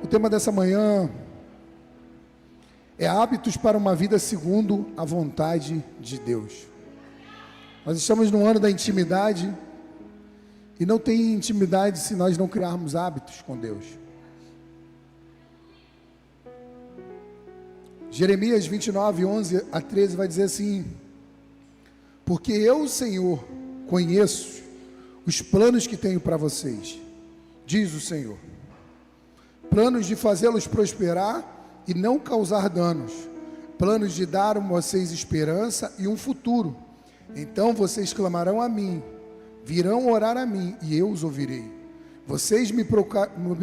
O tema dessa manhã é hábitos para uma vida segundo a vontade de Deus. Nós estamos no ano da intimidade e não tem intimidade se nós não criarmos hábitos com Deus. Jeremias 29, 11 a 13 vai dizer assim: porque eu, Senhor, conheço os planos que tenho para vocês, diz o Senhor, planos de fazê-los prosperar e não causar danos, planos de dar a vocês esperança e um futuro. Então vocês clamarão a mim, virão orar a mim e eu os ouvirei. Vocês me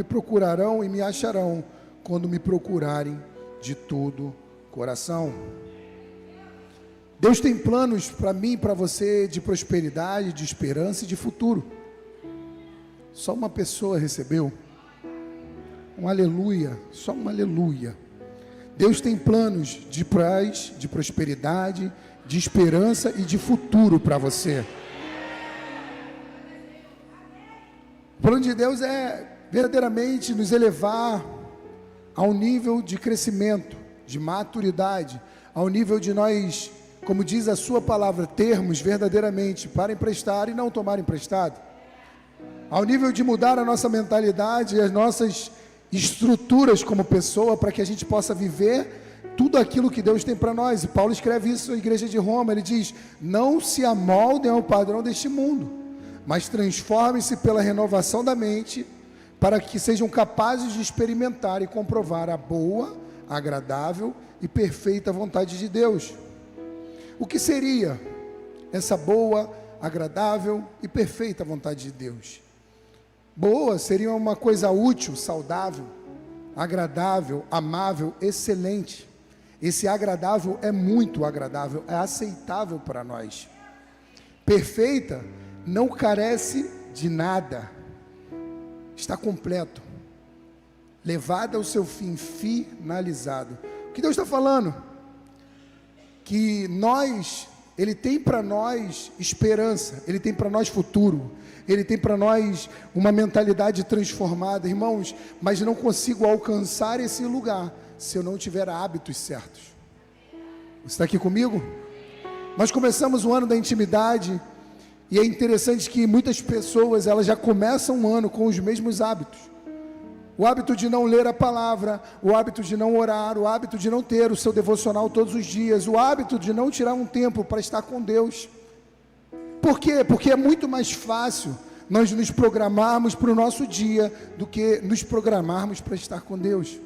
procurarão e me acharão quando me procurarem de todo o coração. Deus tem planos para mim e para você de prosperidade, de esperança e de futuro. Só uma pessoa recebeu um aleluia, só um aleluia. Deus tem planos de paz, de prosperidade, de esperança e de futuro para você. O plano de Deus é verdadeiramente nos elevar ao nível de crescimento, de maturidade, ao nível de nós, como diz a sua palavra, termos verdadeiramente para emprestar e não tomar emprestado, ao nível de mudar a nossa mentalidade e as nossas estruturas como pessoa, para que a gente possa viver tudo aquilo que Deus tem para nós. E Paulo escreve isso à igreja de Roma, ele diz: não se amoldem ao padrão deste mundo, mas transformem-se pela renovação da mente, para que sejam capazes de experimentar e comprovar a boa, agradável e perfeita vontade de Deus. O que seria essa boa, agradável e perfeita vontade de Deus? Boa seria uma coisa útil, saudável, agradável, amável, excelente. Esse agradável é muito agradável, é aceitável para nós. Perfeita não carece de nada, está completo, levada ao seu fim, finalizado. O que Deus está falando? Que Ele tem para nós esperança, Ele tem para nós futuro, Ele tem para nós uma mentalidade transformada, irmãos, mas não consigo alcançar esse lugar se eu não tiver hábitos certos. Você está aqui comigo? Nós começamos o ano da intimidade e é interessante que muitas pessoas, elas já começam o ano com os mesmos hábitos. O hábito de não ler a palavra, o hábito de não orar, o hábito de não ter o seu devocional todos os dias, o hábito de não tirar um tempo para estar com Deus. Por quê? Porque é muito mais fácil nós nos programarmos para o nosso dia do que nos programarmos para estar com Deus.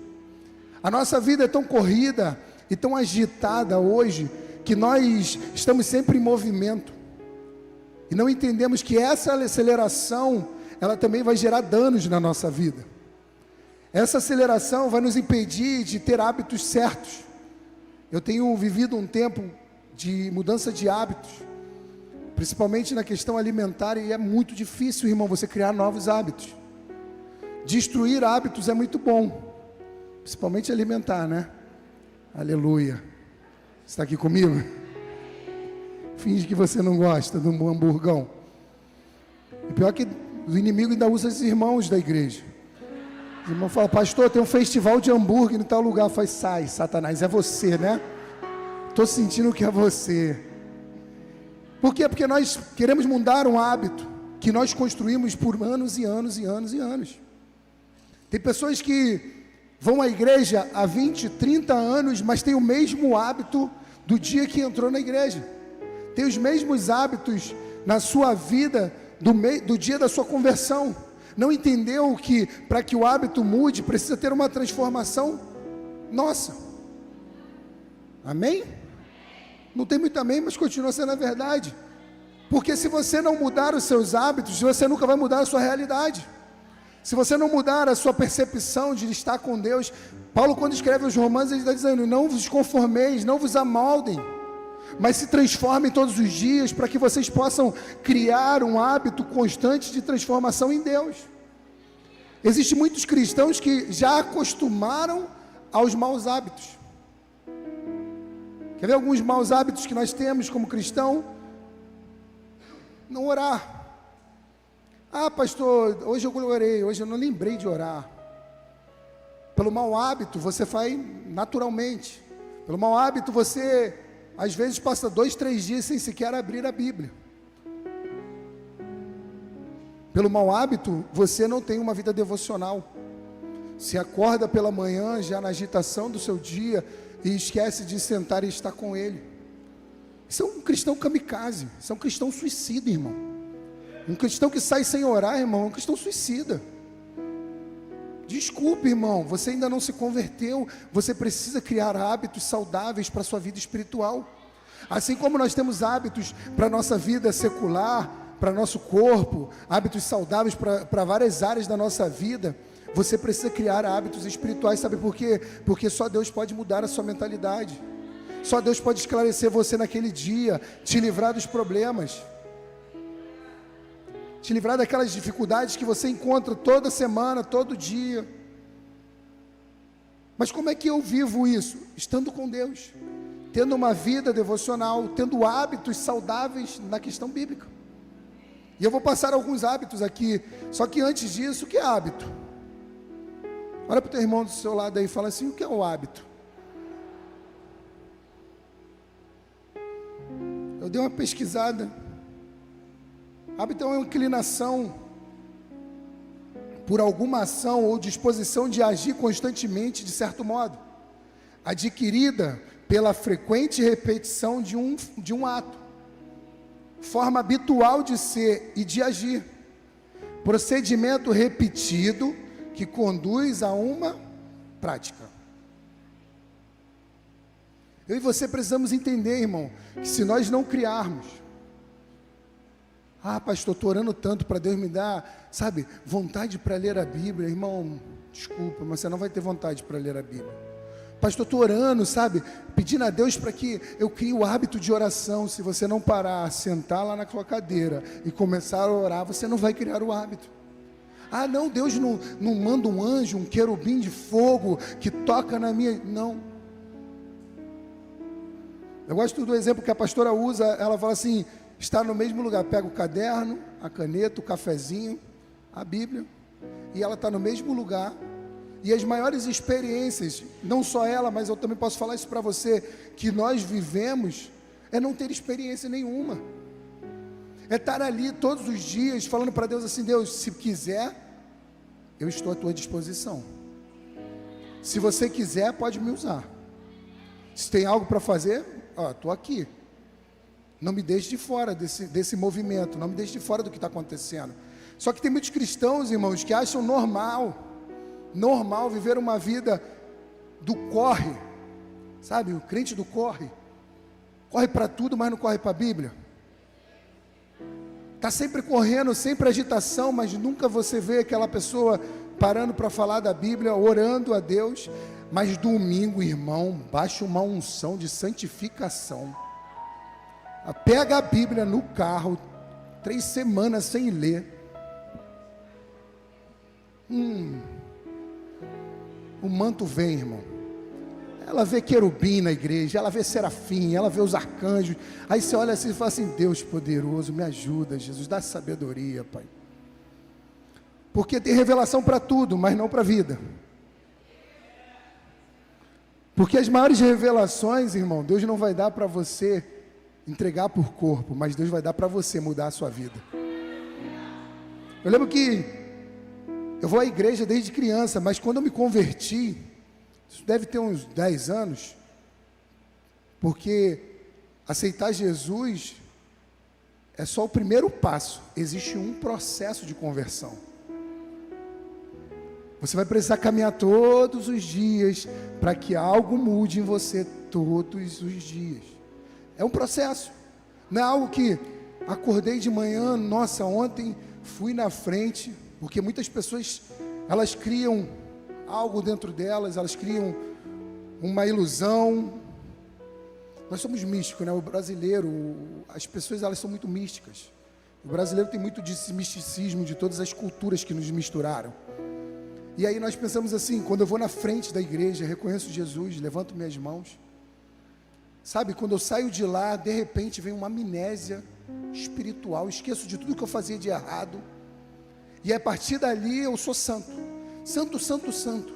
A nossa vida é tão corrida e tão agitada hoje, que nós estamos sempre em movimento e não entendemos que essa aceleração, ela também vai gerar danos na nossa vida. Essa aceleração vai nos impedir de ter hábitos certos. Eu tenho vivido um tempo de mudança de hábitos, principalmente na questão alimentar, e é muito difícil, irmão, você criar novos hábitos. Destruir hábitos é muito bom, principalmente alimentar, né? Aleluia. Você está aqui comigo? Finge que você não gosta do hamburgão. E pior que o inimigo ainda usa esses irmãos da igreja. Os irmãos falam: pastor, tem um festival de hambúrguer em tal lugar. Faz, sai, Satanás, é você, né? Estou sentindo que é você. Por quê? Porque nós queremos mudar um hábito que nós construímos por anos e anos e anos e anos. Tem pessoas que vão à igreja há 20, 30 anos, mas tem o mesmo hábito do dia que entrou na igreja. Tem os mesmos hábitos na sua vida do dia da sua conversão. Não entendeu que para que o hábito mude, precisa ter uma transformação nossa. Amém? Não tem muito amém, mas continua sendo a verdade. Porque se você não mudar os seus hábitos, você nunca vai mudar a sua realidade. Se você não mudar a sua percepção de estar com Deus, Paulo, quando escreve os Romanos, ele está dizendo: não vos conformeis, não vos amoldem, mas se transformem todos os dias, para que vocês possam criar um hábito constante de transformação em Deus. Existem muitos cristãos que já acostumaram aos maus hábitos. Quer ver alguns maus hábitos que nós temos como cristão? Não orar. Ah, pastor, hoje eu orei, hoje eu não lembrei de orar. Pelo mau hábito, você faz naturalmente. Pelo mau hábito, você, às vezes, passa 2, 3 dias sem sequer abrir a Bíblia. Pelo mau hábito, você não tem uma vida devocional. Se acorda pela manhã, já na agitação do seu dia, e esquece de sentar e estar com Ele. Isso é um cristão kamikaze, isso é um cristão suicida, irmão. Um cristão que sai sem orar, irmão, é um cristão suicida. Desculpe, irmão, você ainda não se converteu. Você precisa criar hábitos saudáveis para a sua vida espiritual. Assim como nós temos hábitos para a nossa vida secular, para nosso corpo, hábitos saudáveis para várias áreas da nossa vida, você precisa criar hábitos espirituais. Sabe por quê? Porque só Deus pode mudar a sua mentalidade. Só Deus pode esclarecer você naquele dia, te livrar dos problemas, te livrar daquelas dificuldades que você encontra toda semana, todo dia. Mas como é que eu vivo isso? Estando com Deus, tendo uma vida devocional, tendo hábitos saudáveis na questão bíblica. E eu vou passar alguns hábitos aqui, só que antes disso, o que é hábito? Olha para o teu irmão do seu lado aí e fala assim: o que é o hábito? Eu dei uma pesquisada. Hábito é uma inclinação por alguma ação ou disposição de agir constantemente de certo modo, adquirida pela frequente repetição de um ato, forma habitual de ser e de agir, procedimento repetido que conduz a uma prática. Eu e você precisamos entender, irmão, que se nós não criarmos, pastor, estou orando tanto para Deus me dar, sabe, vontade para ler a Bíblia. Irmão, desculpa, mas você não vai ter vontade para ler a Bíblia. Pastor, estou orando, sabe, pedindo a Deus para que eu crie o hábito de oração. Se você não parar, sentar lá na sua cadeira e começar a orar, você não vai criar o hábito. Não, Deus não manda um anjo, um querubim de fogo que toca na minha... Não. Eu gosto do exemplo que a pastora usa. Ela fala assim: está no mesmo lugar, pega o caderno, a caneta, o cafezinho, a Bíblia, e ela está no mesmo lugar. E as maiores experiências, não só ela, mas eu também posso falar isso para você, que nós vivemos, é não ter experiência nenhuma. É estar ali todos os dias falando para Deus assim: Deus, se quiser, eu estou à tua disposição. Se você quiser, pode me usar. Se tem algo para fazer, estou aqui. Não me deixe de fora desse movimento, não me deixe de fora do que está acontecendo. Só que tem muitos cristãos, irmãos, que acham normal viver uma vida do corre, sabe, o crente do corre para tudo, mas não corre para a Bíblia. Está sempre correndo, sempre agitação, mas nunca você vê aquela pessoa parando para falar da Bíblia, orando a Deus. Mas domingo, irmão, baixa uma unção de santificação. Pega a Bíblia no carro, 3 semanas sem ler. O manto vem, irmão. Ela vê querubim na igreja, ela vê serafim, ela vê os arcanjos. Aí você olha assim e fala assim: Deus poderoso, me ajuda, Jesus, dá sabedoria, Pai. Porque tem revelação para tudo, mas não para a vida. Porque as maiores revelações, irmão, Deus não vai dar para você entregar por corpo, mas Deus vai dar para você mudar a sua vida. Eu lembro que eu vou à igreja desde criança, mas quando eu me converti, isso deve ter uns 10 anos, porque aceitar Jesus é só o primeiro passo. Existe um processo de conversão. Você vai precisar caminhar todos os dias para que algo mude em você todos os dias. É um processo. Não é algo que acordei de manhã, nossa, ontem fui na frente, porque muitas pessoas, elas criam algo dentro delas, elas criam uma ilusão. Nós somos místicos, né? O brasileiro, as pessoas, elas são muito místicas. O brasileiro tem muito desse misticismo de todas as culturas que nos misturaram. E aí nós pensamos assim: quando eu vou na frente da igreja, reconheço Jesus, levanto minhas mãos, sabe, quando eu saio de lá, de repente vem uma amnésia espiritual, esqueço de tudo que eu fazia de errado, e a partir dali eu sou santo, santo, santo, santo.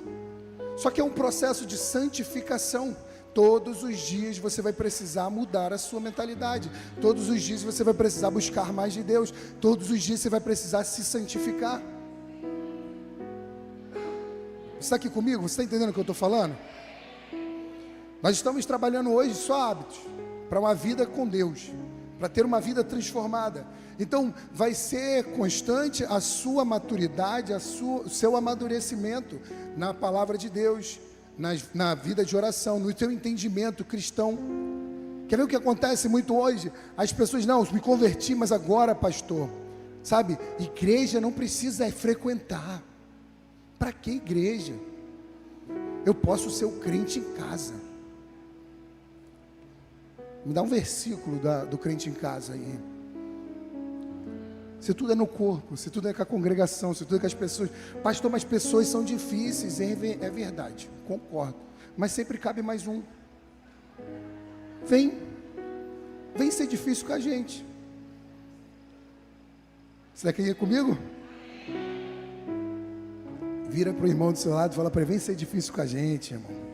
Só que é um processo de santificação. Todos os dias você vai precisar mudar a sua mentalidade. Todos os dias você vai precisar buscar mais de Deus. Todos os dias você vai precisar se santificar. Você está aqui comigo? Você está entendendo o que eu estou falando? Nós estamos trabalhando hoje só hábitos para uma vida com Deus, para ter uma vida transformada. Então vai ser constante a sua maturidade, o seu amadurecimento na palavra de Deus, na vida de oração, no teu entendimento cristão. Quer ver o que acontece muito hoje? As pessoas, não, me converti, mas agora, pastor, sabe, igreja não precisa frequentar. Para que igreja? Eu posso ser o crente em casa. Me dá um versículo do crente em casa aí. Se tudo é no corpo, se tudo é com a congregação, se tudo é com as pessoas. Pastor, mas pessoas são difíceis, é verdade, concordo. Mas sempre cabe mais um. Vem ser difícil com a gente. Você quer ir comigo? Vira para o irmão do seu lado e fala para ele: vem ser difícil com a gente, irmão.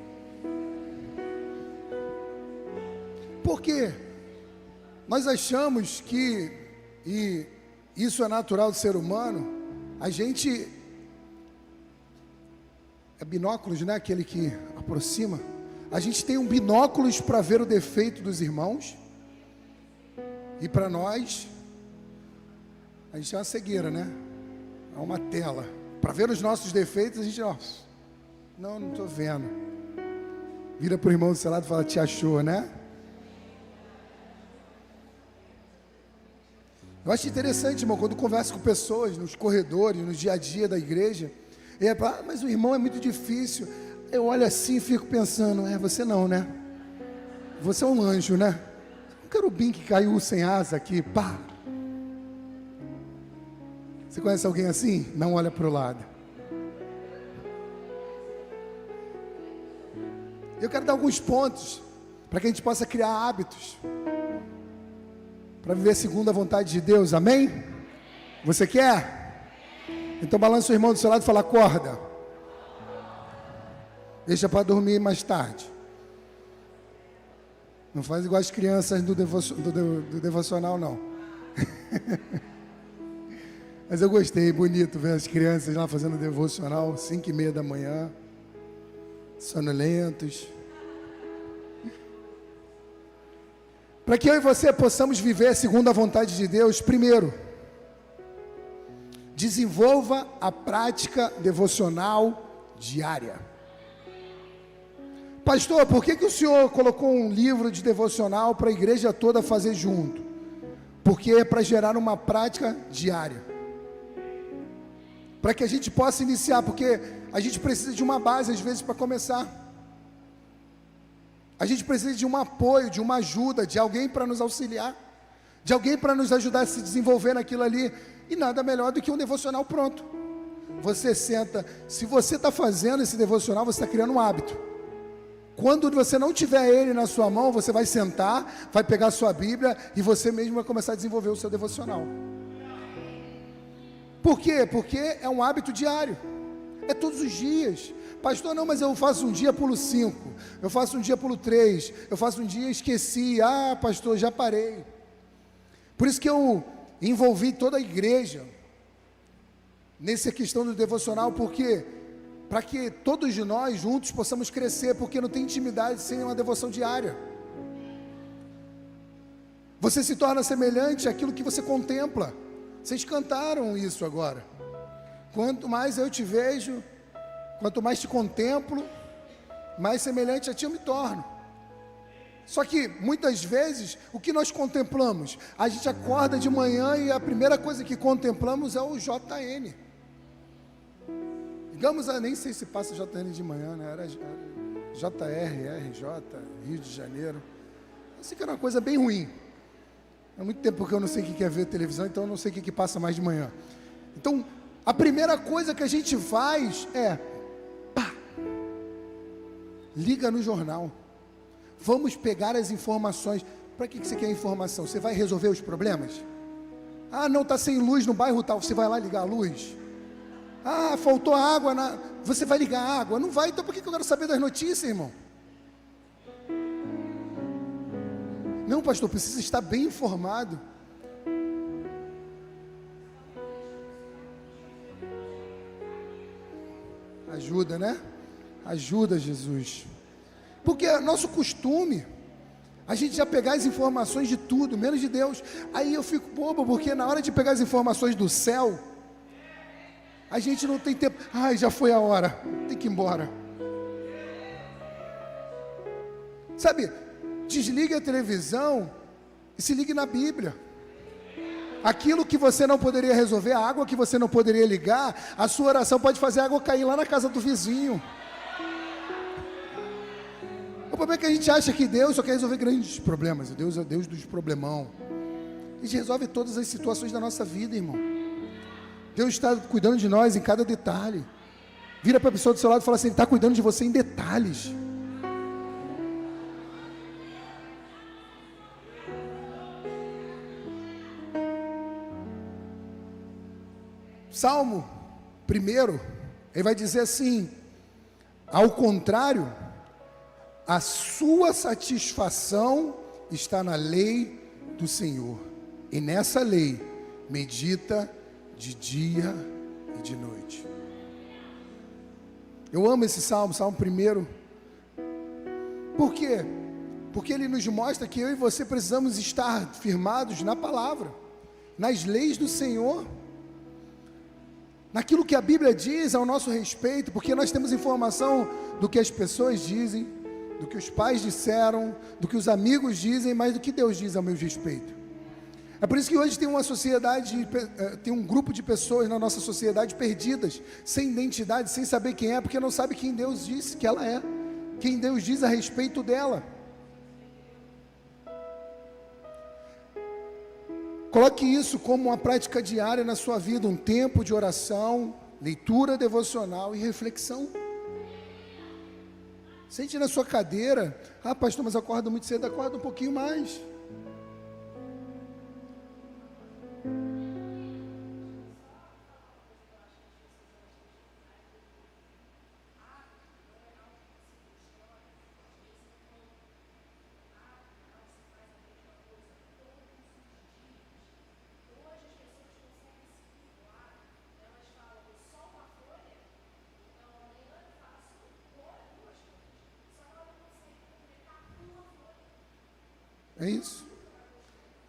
Por quê? Nós achamos que, e isso é natural do ser humano, a gente é binóculos, né? Aquele que aproxima. A gente tem um binóculos para ver o defeito dos irmãos, e para nós, a gente é uma cegueira, né? É uma tela. Para ver os nossos defeitos, a gente, não estou vendo. Vira para o irmão do seu lado e fala: te achou, né? Eu acho interessante, irmão, quando converso com pessoas nos corredores, no dia a dia da igreja, e é, mas o irmão é muito difícil. Eu olho assim e fico pensando: você não, né? Você é um anjo, né? Um querubim que caiu sem asa aqui, pá. Você conhece alguém assim? Não olha para o lado. Eu quero dar alguns pontos para que a gente possa criar hábitos para viver segundo a vontade de Deus, amém? Você quer? Então balança o irmão do seu lado e fala: acorda. Deixa para dormir mais tarde. Não faz igual as crianças do devocional, não. Mas eu gostei, bonito ver as crianças lá fazendo devocional, 5:30 da manhã, sonolentos. Para que eu e você possamos viver segundo a vontade de Deus, primeiro, desenvolva a prática devocional diária. Pastor, por que o senhor colocou um livro de devocional para a igreja toda fazer junto? Porque é para gerar uma prática diária. Para que a gente possa iniciar, porque a gente precisa de uma base às vezes para começar. A gente precisa de um apoio, de uma ajuda, de alguém para nos auxiliar, de alguém para nos ajudar a se desenvolver naquilo ali. E nada melhor do que um devocional pronto. Você senta, se você está fazendo esse devocional, você está criando um hábito. Quando você não tiver ele na sua mão, você vai sentar, vai pegar a sua Bíblia e você mesmo vai começar a desenvolver o seu devocional. Por quê? Porque é um hábito diário, é todos os dias. Pastor, não, mas eu faço um dia, pulo 5, eu faço um dia, pulo 3, eu faço um dia, esqueci, pastor, já parei. Por isso que eu envolvi toda a igreja nessa questão do devocional, porque para que todos de nós juntos possamos crescer, porque não tem intimidade sem uma devoção diária. Você se torna semelhante àquilo que você contempla. Vocês cantaram isso agora. Quanto mais eu te vejo, quanto mais te contemplo, mais semelhante a ti eu me torno. Só que muitas vezes, o que nós contemplamos? A gente acorda de manhã e a primeira coisa que contemplamos é o JN. Digamos, nem sei se passa JN de manhã, né? Era JR, RJ, Rio de Janeiro. Eu sei que era uma coisa bem ruim. Há muito tempo que eu não sei o que é ver televisão, então eu não sei o que passa mais de manhã. Então, a primeira coisa que a gente faz é, liga no jornal. Vamos pegar as informações. Para que você quer informação? Você vai resolver os problemas? Não, está sem luz no bairro tal. Você vai lá ligar a luz? Faltou água você vai ligar a água? Não vai, então por que eu quero saber das notícias, irmão? Não, pastor, precisa estar bem informado. Ajuda, né? Ajuda, Jesus. Porque é nosso costume a gente já pegar as informações de tudo, menos de Deus. Aí eu fico bobo, porque na hora de pegar as informações do céu, a gente não tem tempo. Ai, já foi a hora, tem que ir embora. Sabe, desligue a televisão e se ligue na Bíblia. Aquilo que você não poderia resolver, a água que você não poderia ligar, a sua oração pode fazer a água cair lá na casa do vizinho. O problema é que a gente acha que Deus só quer resolver grandes problemas. Deus é o Deus dos problemão. A gente resolve todas as situações da nossa vida, irmão. Deus está cuidando de nós em cada detalhe. Vira para a pessoa do seu lado e fala assim: Ele está cuidando de você em detalhes. Salmo 1, ele vai dizer assim: ao contrário, a sua satisfação está na lei do Senhor, e nessa lei medita de dia e de noite. Eu amo esse Salmo 1. Por quê? Porque ele nos mostra que eu e você precisamos estar firmados na palavra, nas leis do Senhor, naquilo que a Bíblia diz ao nosso respeito, porque nós temos informação do que as pessoas dizem, do que os pais disseram, do que os amigos dizem, mais do que Deus diz ao meu respeito. É por isso que hoje tem uma sociedade, tem um grupo de pessoas na nossa sociedade perdidas, sem identidade, sem saber quem é, porque não sabe quem Deus disse que ela é, quem Deus diz a respeito dela. Coloque isso como uma prática diária na sua vida, um tempo de oração, leitura devocional e reflexão. Sente na sua cadeira: ah, pastor, mas acorda muito cedo. Acorda um pouquinho mais.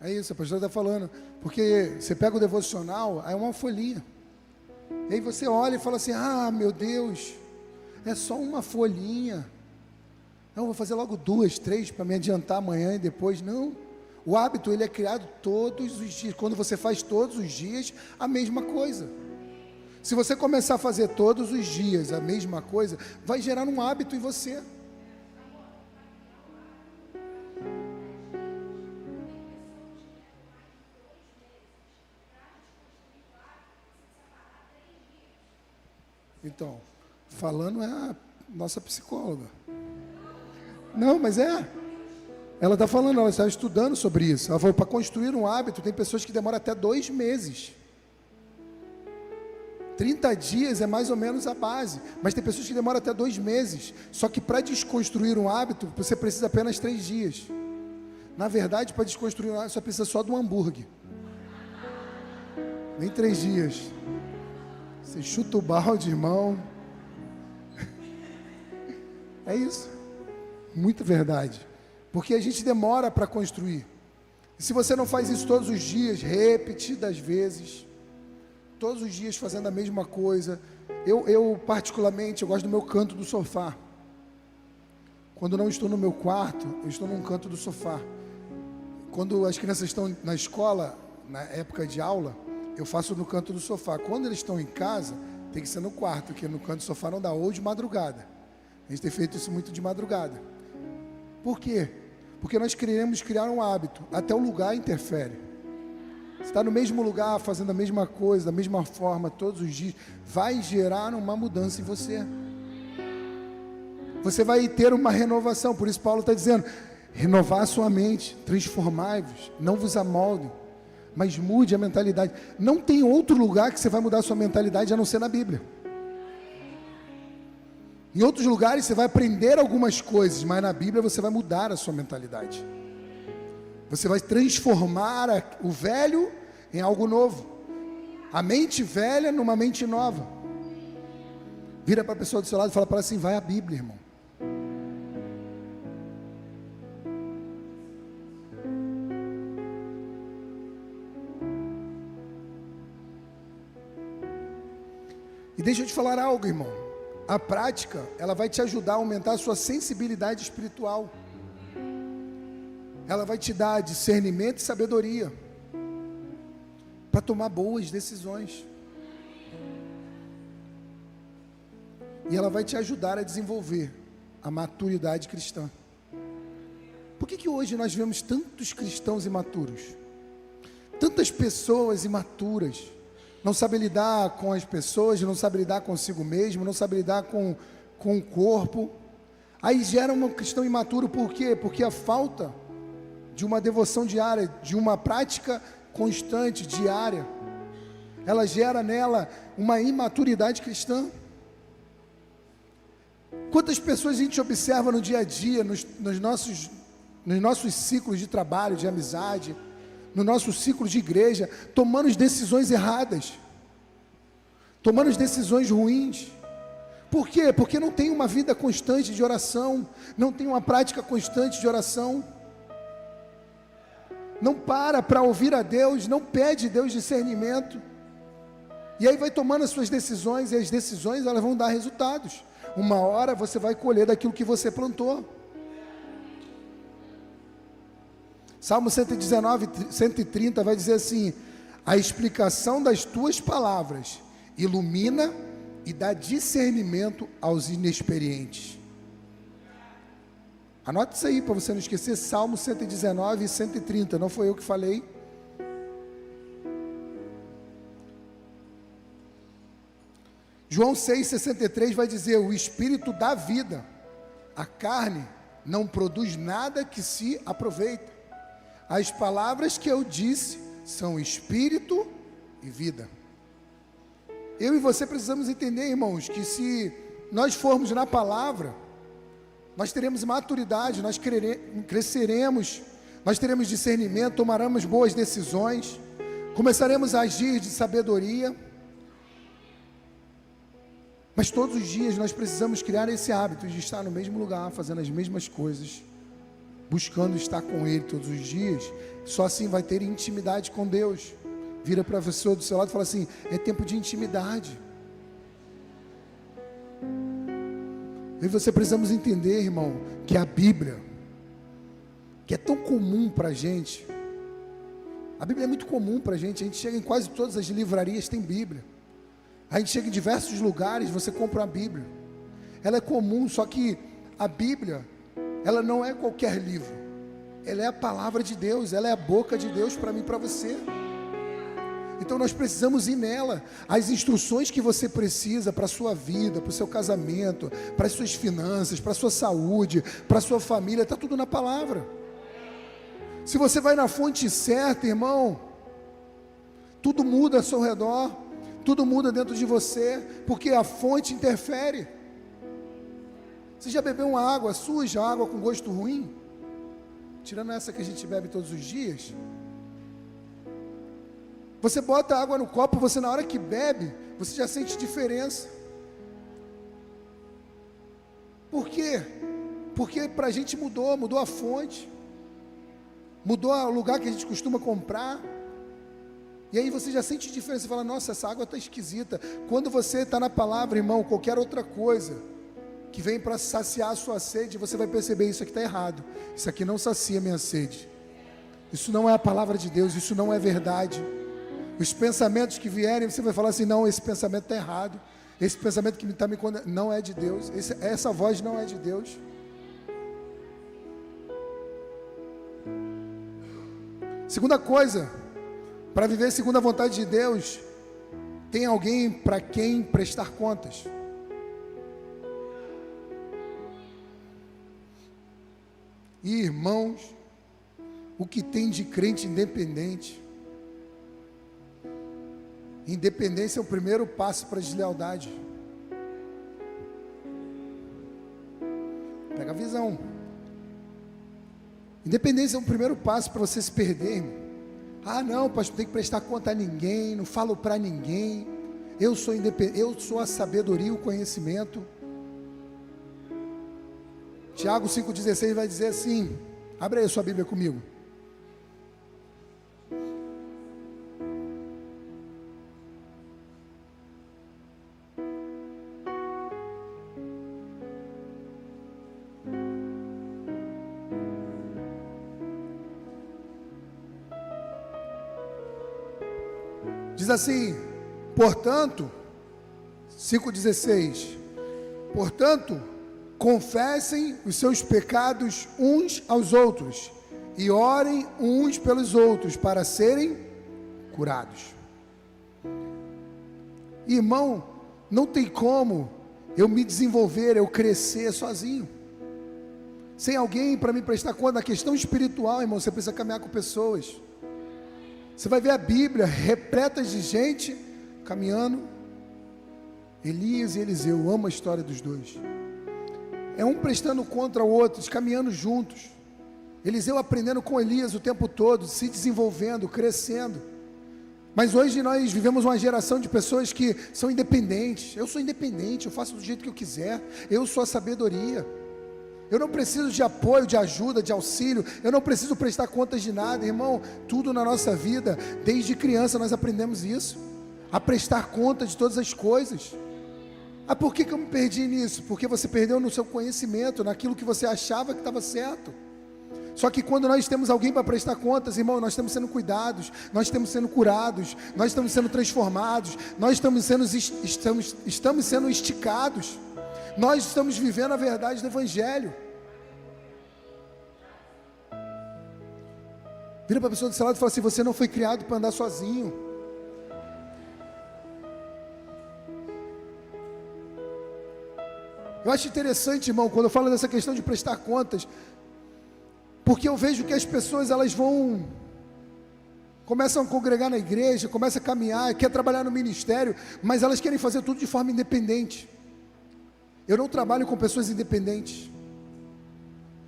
É isso, a pastora está falando, porque você pega o devocional, aí é uma folhinha, e aí você olha e fala assim: ah, meu Deus, é só uma folhinha, não, vou fazer logo 2, 3, para me adiantar amanhã e depois. Não, o hábito ele é criado todos os dias, quando você faz todos os dias a mesma coisa. Se você começar a fazer todos os dias a mesma coisa, vai gerar um hábito em você. Então, falando é a nossa psicóloga. Não, mas é. Ela está falando, ela está estudando sobre isso. Ela falou, para construir um hábito, tem pessoas que demoram até 2 meses. 30 dias é mais ou menos a base. Mas tem pessoas que demoram até 2 meses. Só que para desconstruir um hábito, você precisa apenas 3 dias. Na verdade, para desconstruir um hábito, você precisa só de um hambúrguer. Nem 3 dias. Você chuta o balde, irmão. É isso. Muita verdade. Porque a gente demora para construir. E se você não faz isso todos os dias, repetidas vezes, todos os dias fazendo a mesma coisa. Eu particularmente, eu gosto do meu canto do sofá. Quando não estou no meu quarto, eu estou num canto do sofá. Quando as crianças estão na escola, na época de aula, eu faço no canto do sofá. Quando eles estão em casa, tem que ser no quarto, porque no canto do sofá não dá, ou de madrugada. A gente tem feito isso muito de madrugada. Por quê? Porque nós queremos criar um hábito. Até o lugar interfere. Você está no mesmo lugar, fazendo a mesma coisa, da mesma forma, todos os dias, vai gerar uma mudança em você. Você vai ter uma renovação. Por isso Paulo está dizendo: renovar a sua mente, transformai-vos, não vos amoldem, mas mude a mentalidade. Não tem outro lugar que você vai mudar a sua mentalidade a não ser na Bíblia. Em outros lugares você vai aprender algumas coisas, mas na Bíblia você vai mudar a sua mentalidade. Você vai transformar o velho em algo novo. A mente velha numa mente nova. Vira para a pessoa do seu lado e fala para ela assim: vai à Bíblia, irmão. E deixa eu te falar algo, irmão. A prática, ela vai te ajudar a aumentar a sua sensibilidade espiritual. Ela vai te dar discernimento e sabedoria para tomar boas decisões. E ela vai te ajudar a desenvolver a maturidade cristã. Por que hoje nós vemos tantos cristãos imaturos? Tantas pessoas imaturas. Não sabem lidar com as pessoas, não sabem lidar consigo mesmo, não sabem lidar com o corpo. Aí gera um cristão imaturo, por quê? Porque a falta de uma devoção diária, de uma prática constante, diária, ela gera nela uma imaturidade cristã. Quantas pessoas a gente observa no dia a dia, nos nossos ciclos de trabalho, de amizade, no nosso ciclo de igreja, tomando as decisões erradas, tomando as decisões ruins. Por quê? Porque não tem uma vida constante de oração, não tem uma prática constante de oração, não para ouvir a Deus, não pede a Deus discernimento, e aí vai tomando as suas decisões, e as decisões elas vão dar resultados. Uma hora você vai colher daquilo que você plantou. Salmo 119, 130 vai dizer assim: a explicação das tuas palavras ilumina e dá discernimento aos inexperientes. Anote isso aí para você não esquecer. Salmo 119 e 130, não foi eu que falei. João 6,63 vai dizer: o Espírito dá vida, a carne não produz nada que se aproveita. As palavras que eu disse são espírito e vida. Eu e você precisamos entender, irmãos, que se nós formos na palavra, nós teremos maturidade, nós cresceremos, nós teremos discernimento, tomaremos boas decisões, começaremos a agir de sabedoria. Mas todos os dias nós precisamos criar esse hábito de estar no mesmo lugar, fazendo as mesmas coisas, buscando estar com Ele todos os dias. Só assim vai ter intimidade com Deus. Vira para a pessoa do seu lado e fala assim: é tempo de intimidade. E você precisamos entender, irmão, que a Bíblia, que é tão comum para a gente, a Bíblia é muito comum para a gente chega em quase todas as livrarias, tem Bíblia. A gente chega em diversos lugares, você compra uma Bíblia. Ela é comum, só que a Bíblia, ela não é qualquer livro. Ela é a palavra de Deus, ela é a boca de Deus para mim e para você. Então nós precisamos ir nela. As instruções que você precisa para a sua vida, para o seu casamento, para as suas finanças, para a sua saúde, para a sua família, está tudo na palavra. Se você vai na fonte certa, irmão, tudo muda ao seu redor, tudo muda dentro de você, porque a fonte interfere. Você já bebeu uma água suja, água com gosto ruim? Tirando essa que a gente bebe todos os dias. Você bota água no copo, você na hora que bebe, você já sente diferença. Por quê? Porque para a gente mudou a fonte, mudou o lugar que a gente costuma comprar. E aí você já sente diferença, você fala: nossa, essa água está esquisita. Quando você está na palavra, irmão, qualquer outra coisa que vem para saciar a sua sede, você vai perceber: isso aqui está errado, isso aqui não sacia a minha sede, isso não é a palavra de Deus, isso não é verdade. Os pensamentos que vierem, você vai falar assim: não, esse pensamento está errado, esse pensamento que está me condenando não é de Deus, essa voz não é de Deus. Segunda coisa, para viver segundo a vontade de Deus, tem alguém para quem prestar contas. E irmãos, o que tem de crente independente? Independência é o primeiro passo para a deslealdade. Pega a visão. Independência é o primeiro passo para você se perder, irmão. Ah, não, pastor, não tem que prestar conta a ninguém, não falo para ninguém. Eu sou independente, eu sou a sabedoria e o conhecimento. Tiago 5,16 vai dizer assim, abre aí a sua Bíblia comigo. Diz assim, portanto, 5,16, portanto, confessem os seus pecados uns aos outros e orem uns pelos outros para serem curados. Irmão, não tem como eu me desenvolver, eu crescer sozinho. Sem alguém para me prestar conta da questão espiritual, irmão, você precisa caminhar com pessoas. Você vai ver a Bíblia repleta de gente caminhando. Elias e Eliseu, eu amo a história dos dois. É um prestando contra o outro, caminhando juntos. Eliseu aprendendo com Elias o tempo todo, se desenvolvendo, crescendo. Mas hoje nós vivemos uma geração de pessoas que são independentes. Eu sou independente, eu faço do jeito que eu quiser. Eu sou a sabedoria. Eu não preciso de apoio, de ajuda, de auxílio. Eu não preciso prestar contas de nada, irmão. Tudo na nossa vida, desde criança nós aprendemos isso. A prestar conta de todas as coisas. Ah, por que eu me perdi nisso? Porque você perdeu no seu conhecimento, naquilo que você achava que estava certo. Só que quando nós temos alguém para prestar contas, irmão, nós estamos sendo cuidados, nós estamos sendo curados, nós estamos sendo transformados, nós estamos sendo esticados. Nós estamos vivendo a verdade do Evangelho. Vira para a pessoa do seu lado e fala assim, você não foi criado para andar sozinho. Eu acho interessante, irmão, quando eu falo dessa questão de prestar contas, porque eu vejo que as pessoas, elas começam a congregar na igreja, começam a caminhar, quer trabalhar no ministério, mas elas querem fazer tudo de forma independente. Eu não trabalho com pessoas independentes.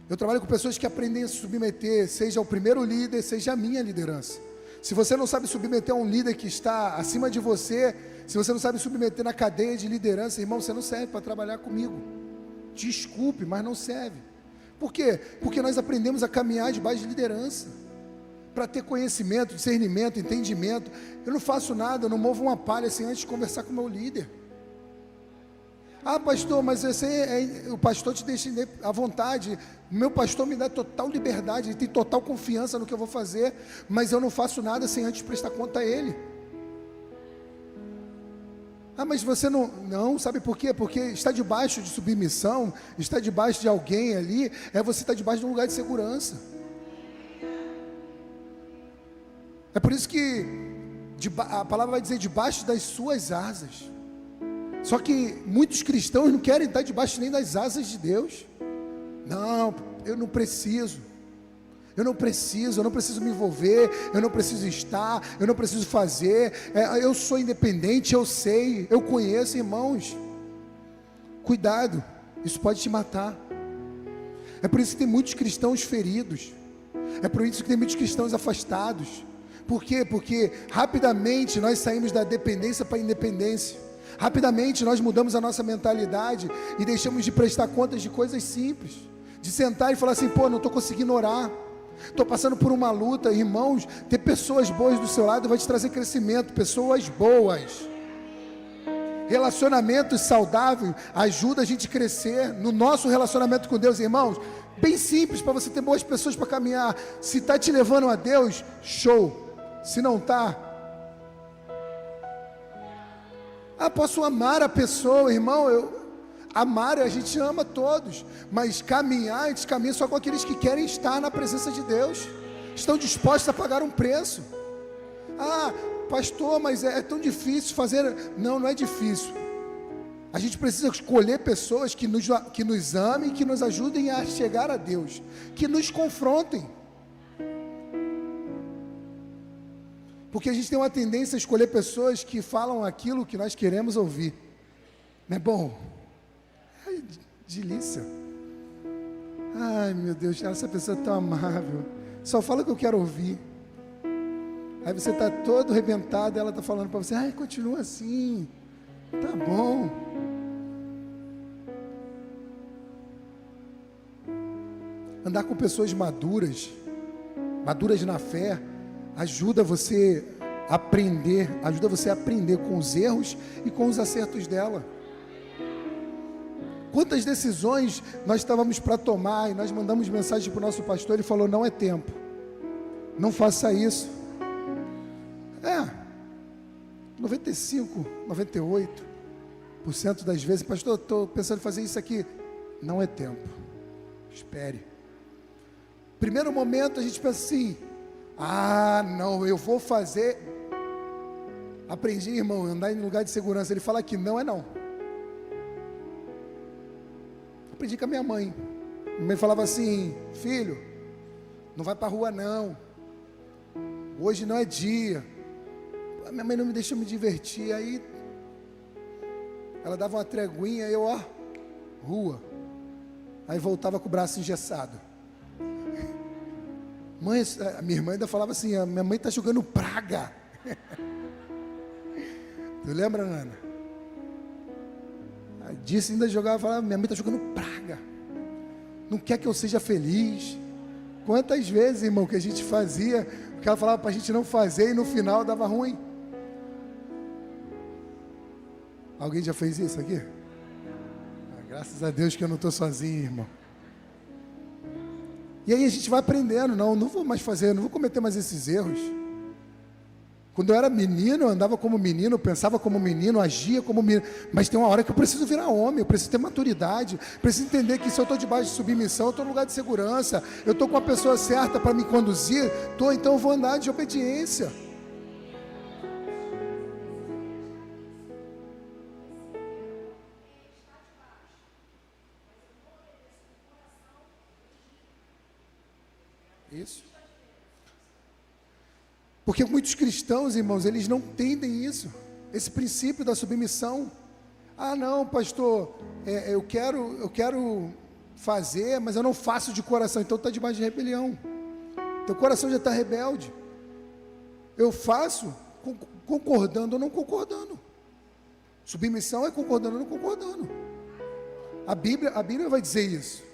Eu trabalho com pessoas que aprendem a se submeter, seja o primeiro líder, seja a minha liderança. Se você não sabe submeter a um líder que está acima de você, se você não sabe submeter na cadeia de liderança, irmão, você não serve para trabalhar comigo. Desculpe, mas não serve. Por quê? Porque nós aprendemos a caminhar debaixo de liderança, para ter conhecimento, discernimento, entendimento. Eu não faço nada, eu não movo uma palha sem antes conversar com o meu líder. Ah, pastor, mas o pastor te deixa à vontade. O meu pastor me dá total liberdade, ele tem total confiança no que eu vou fazer, mas eu não faço nada sem antes prestar conta a ele. Ah, mas você não, sabe por quê? Porque está debaixo de submissão, está debaixo de alguém ali, você está debaixo de um lugar de segurança. É por isso que a palavra vai dizer debaixo das suas asas. Só que muitos cristãos não querem estar debaixo nem das asas de Deus. Não, eu não preciso me envolver, eu não preciso estar, eu não preciso fazer, eu sou independente, eu sei, eu conheço, irmãos. Cuidado, isso pode te matar. É por isso que tem muitos cristãos feridos, é por isso que tem muitos cristãos afastados. Por quê? Porque rapidamente nós saímos da dependência para a independência. Rapidamente nós mudamos a nossa mentalidade e deixamos de prestar contas de coisas simples, de sentar e falar assim, pô, não estou conseguindo orar, estou passando por uma luta. Irmãos, ter pessoas boas do seu lado vai te trazer crescimento. Pessoas boas, relacionamentos saudáveis ajuda a gente a crescer no nosso relacionamento com Deus, irmãos. Bem simples, para você ter boas pessoas para caminhar. Se está te levando a Deus, show. Se não está, posso amar a pessoa, irmão. Amar, a gente ama todos, mas caminhar, a gente caminha só com aqueles que querem estar na presença de Deus, estão dispostos a pagar um preço. Ah, pastor, mas é tão difícil fazer. Não é difícil. A gente precisa escolher pessoas que nos amem, que nos ajudem a chegar a Deus, que nos confrontem. Porque a gente tem uma tendência a escolher pessoas que falam aquilo que nós queremos ouvir. Não é bom? É delícia. ai meu Deus, essa pessoa é tão amável, só fala o que eu quero ouvir. Aí você está todo arrebentado, ela está falando para você, ai, continua assim, tá bom. Andar com pessoas maduras na fé, ajuda você a aprender com os erros e com os acertos dela. Quantas decisões nós estávamos para tomar e nós mandamos mensagem para o nosso pastor, ele falou, não é tempo, não faça isso. 95, 98% das vezes, pastor, estou pensando em fazer isso aqui, não é tempo, espere. Primeiro momento a gente pensa assim, não, eu vou fazer. Aprendi, irmão, andar em lugar de segurança, ele fala que não é não. Aprendi com a minha mãe. Minha mãe falava assim, filho, não vai para a rua não, hoje não é dia. A minha mãe não me deixa me divertir, aí ela dava uma treguinha, eu rua, aí voltava com o braço engessado. Mãe, a minha irmã ainda falava assim, a minha mãe está jogando praga. Tu lembra, Nana? A Disse ainda jogava, falava, minha mãe está jogando praga, não quer que eu seja feliz. Quantas vezes, irmão, que a gente fazia o que ela falava para a gente não fazer e no final dava ruim. Alguém já fez isso aqui? Graças a Deus que eu não estou sozinho, irmão. E aí a gente vai aprendendo, não vou mais fazer, não vou cometer mais esses erros. Quando eu era menino, eu andava como menino, pensava como menino, agia como menino, mas tem uma hora que eu preciso virar homem, eu preciso ter maturidade, preciso entender que se eu estou debaixo de submissão, eu estou no lugar de segurança, eu estou com a pessoa certa para me conduzir, então eu vou andar de obediência. Isso. Porque muitos cristãos, irmãos, eles não entendem isso, esse princípio da submissão. Não, pastor, eu quero fazer, mas eu não faço de coração, então está debaixo de rebelião. Teu coração já está rebelde. Eu faço concordando ou não concordando. Submissão é concordando ou não concordando. A Bíblia vai dizer isso.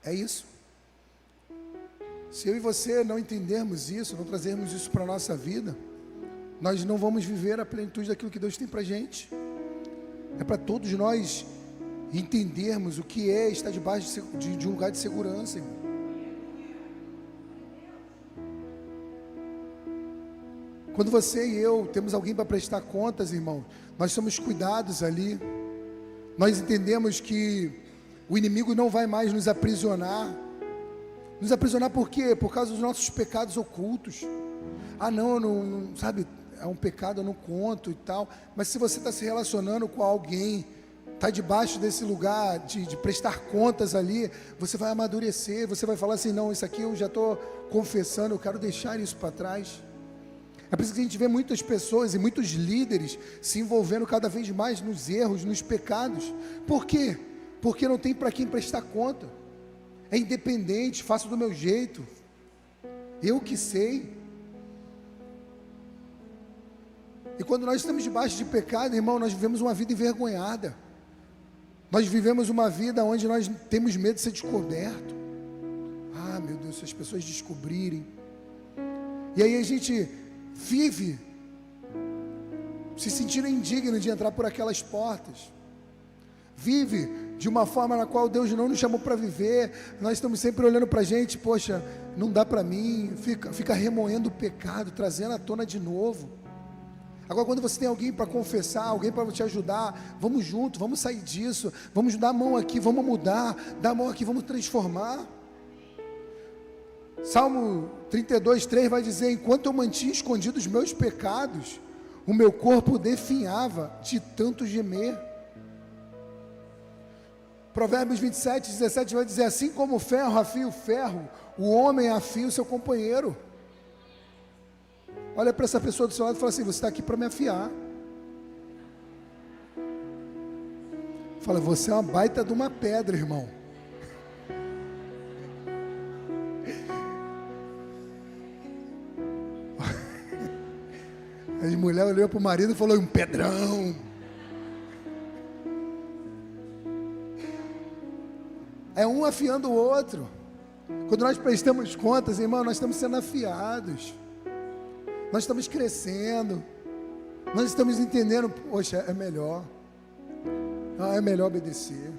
É isso. Se eu e você não entendermos isso, não trazermos isso para a nossa vida, nós não vamos viver a plenitude daquilo que Deus tem para a gente. É para todos nós entendermos o que é estar debaixo de um lugar de segurança, irmão. Quando você e eu temos alguém para prestar contas, irmão, nós somos cuidados ali. Nós entendemos que o inimigo não vai mais nos aprisionar. Nos aprisionar por quê? Por causa dos nossos pecados ocultos. Não, sabe, é um pecado, eu não conto e tal. Mas se você está se relacionando com alguém, está debaixo desse lugar de prestar contas ali, você vai amadurecer, você vai falar assim, não, isso aqui eu já estou confessando, eu quero deixar isso para trás. É por isso que a gente vê muitas pessoas e muitos líderes se envolvendo cada vez mais nos erros, nos pecados. Por quê? Porque não tem para quem prestar conta. É independente, faço do meu jeito, eu que sei. E quando nós estamos debaixo de pecado, irmão, nós vivemos uma vida envergonhada. Nós vivemos uma vida onde nós temos medo de ser descoberto. Meu Deus, se as pessoas descobrirem. E aí a gente vive se sentindo indigno de entrar por aquelas portas. Vive de uma forma na qual Deus não nos chamou para viver. Nós estamos sempre olhando para a gente, poxa, não dá para mim, fica remoendo o pecado, trazendo à tona de novo. Agora, quando você tem alguém para confessar, alguém para te ajudar, vamos junto, vamos sair disso, vamos dar a mão aqui, vamos mudar, dar a mão aqui, vamos transformar. Salmo 32:3 vai dizer, enquanto eu mantinha escondidos os meus pecados, o meu corpo definhava de tanto gemer. Provérbios 27:17 vai dizer, assim como o ferro afia o ferro, o homem afia o seu companheiro. Olha para essa pessoa do seu lado e fala assim: você está aqui para me afiar. Fala: você é uma baita de uma pedra, irmão. As mulheres olhou para o marido e falou: um pedrão. É um afiando o outro. Quando nós prestamos contas, irmão, nós estamos sendo afiados. Nós estamos crescendo. Nós estamos entendendo: poxa, é melhor. É melhor obedecer.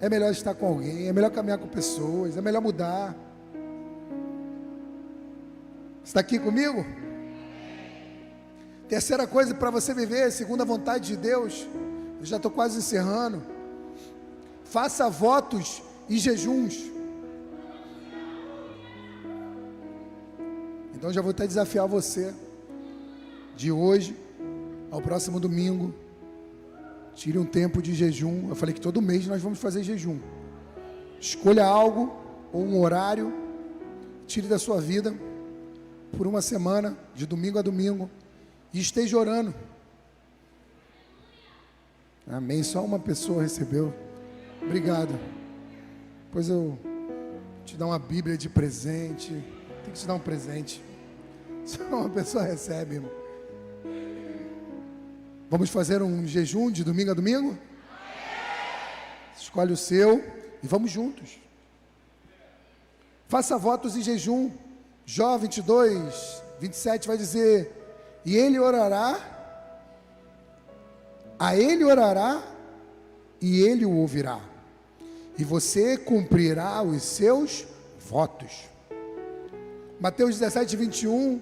É melhor estar com alguém. É melhor caminhar com pessoas. É melhor mudar. Está aqui comigo? Terceira coisa para você viver segundo a vontade de Deus. Eu já estou quase encerrando. Faça votos e jejuns. Então já vou até desafiar você, de hoje ao próximo domingo, tire um tempo de jejum. Eu falei que todo mês nós vamos fazer jejum. Escolha algo ou um horário, tire da sua vida por uma semana, de domingo a domingo, e esteja orando. Amém. Só uma pessoa recebeu. Obrigado. Depois eu te dar uma Bíblia de presente. Tem que te dar um presente. Só uma pessoa recebe, irmão. Vamos fazer um jejum de domingo a domingo? Escolhe o seu e vamos juntos. Faça votos em jejum. Jó 22, 27 vai dizer: e ele orará, a ele orará, e ele o ouvirá, e você cumprirá os seus votos. Mateus 17, 21,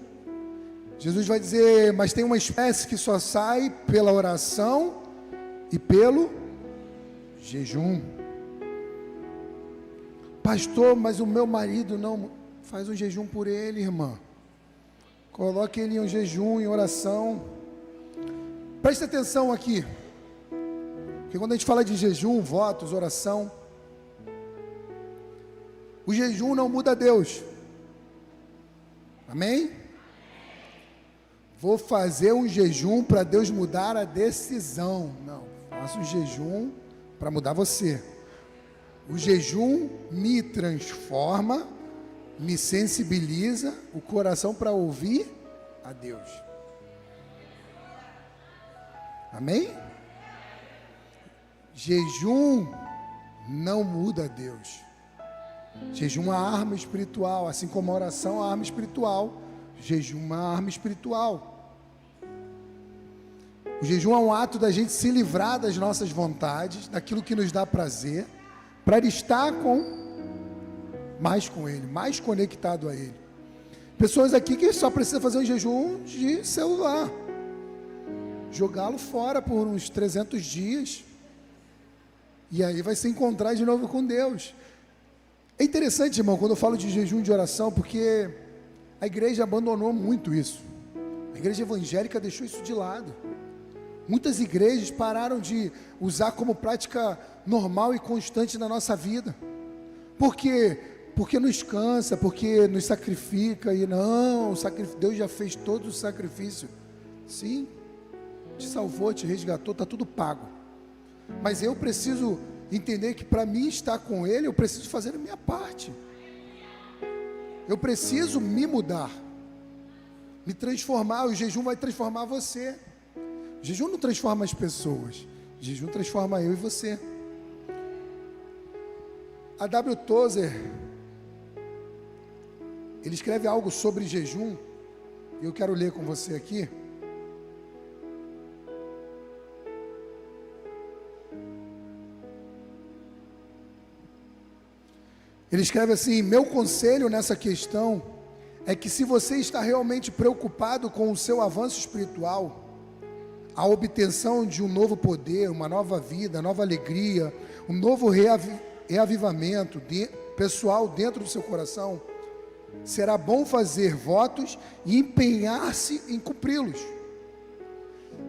Jesus vai dizer: mas tem uma espécie que só sai pela oração e pelo jejum. Pastor, mas o meu marido não. Faz um jejum por ele, irmã. Coloque ele em um jejum, em oração. Preste atenção aqui, porque quando a gente fala de jejum, votos, oração, o jejum não muda Deus. Amém? Vou fazer um jejum para Deus mudar a decisão. Não, faça um jejum para mudar você. O jejum me transforma, me sensibiliza o coração para ouvir a Deus. Amém? Jejum não muda Deus. Jejum é uma arma espiritual, assim como a oração é uma arma espiritual. Jejum é uma arma espiritual. O jejum é um ato da gente se livrar das nossas vontades, daquilo que nos dá prazer, para estar mais com Ele, mais conectado a Ele. Pessoas aqui que só precisam fazer um jejum de celular, jogá-lo fora por uns 300 dias, e aí vai se encontrar de novo com Deus. É interessante, irmão, quando eu falo de jejum de oração, porque a igreja abandonou muito isso. A igreja evangélica deixou isso de lado. Muitas igrejas pararam de usar como prática normal e constante na nossa vida. Por quê? Porque nos cansa, porque nos sacrifica. E não, Deus já fez todo o sacrifício. Sim, te salvou, te resgatou, está tudo pago. Mas eu preciso entender que para mim estar com Ele, eu preciso fazer a minha parte. Eu preciso me mudar, me transformar. O jejum vai transformar você. O jejum não transforma as pessoas, o jejum transforma eu e você. A W. Tozer, ele escreve algo sobre jejum, e eu quero ler com você aqui. Ele escreve assim: meu conselho nessa questão é que, se você está realmente preocupado com o seu avanço espiritual, a obtenção de um novo poder, uma nova vida, nova alegria, um novo reavivamento pessoal dentro do seu coração, será bom fazer votos e empenhar-se em cumpri-los.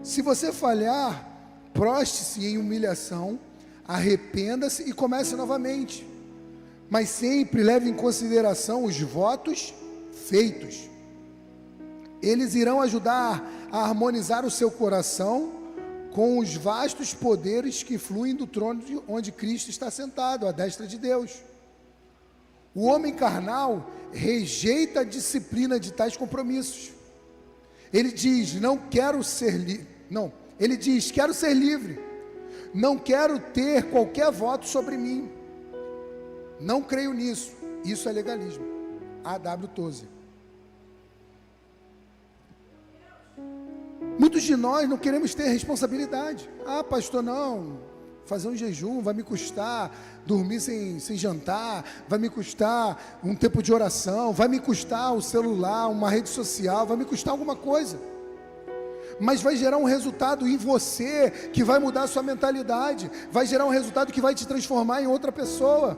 Se você falhar, proste-se em humilhação, arrependa-se e comece novamente. Mas sempre leve em consideração os votos feitos. Eles irão ajudar a harmonizar o seu coração com os vastos poderes que fluem do trono onde Cristo está sentado, à destra de Deus. O homem carnal rejeita a disciplina de tais compromissos. Ele diz, quero ser livre. Não quero ter qualquer voto sobre mim. Não creio nisso. Isso é legalismo. A.W. Tozer. Muitos de nós não queremos ter responsabilidade. Pastor, não. Fazer um jejum vai me custar dormir sem jantar, vai me custar um tempo de oração, vai me custar o celular, uma rede social, vai me custar alguma coisa. Mas vai gerar um resultado em você que vai mudar a sua mentalidade, vai gerar um resultado que vai te transformar em outra pessoa.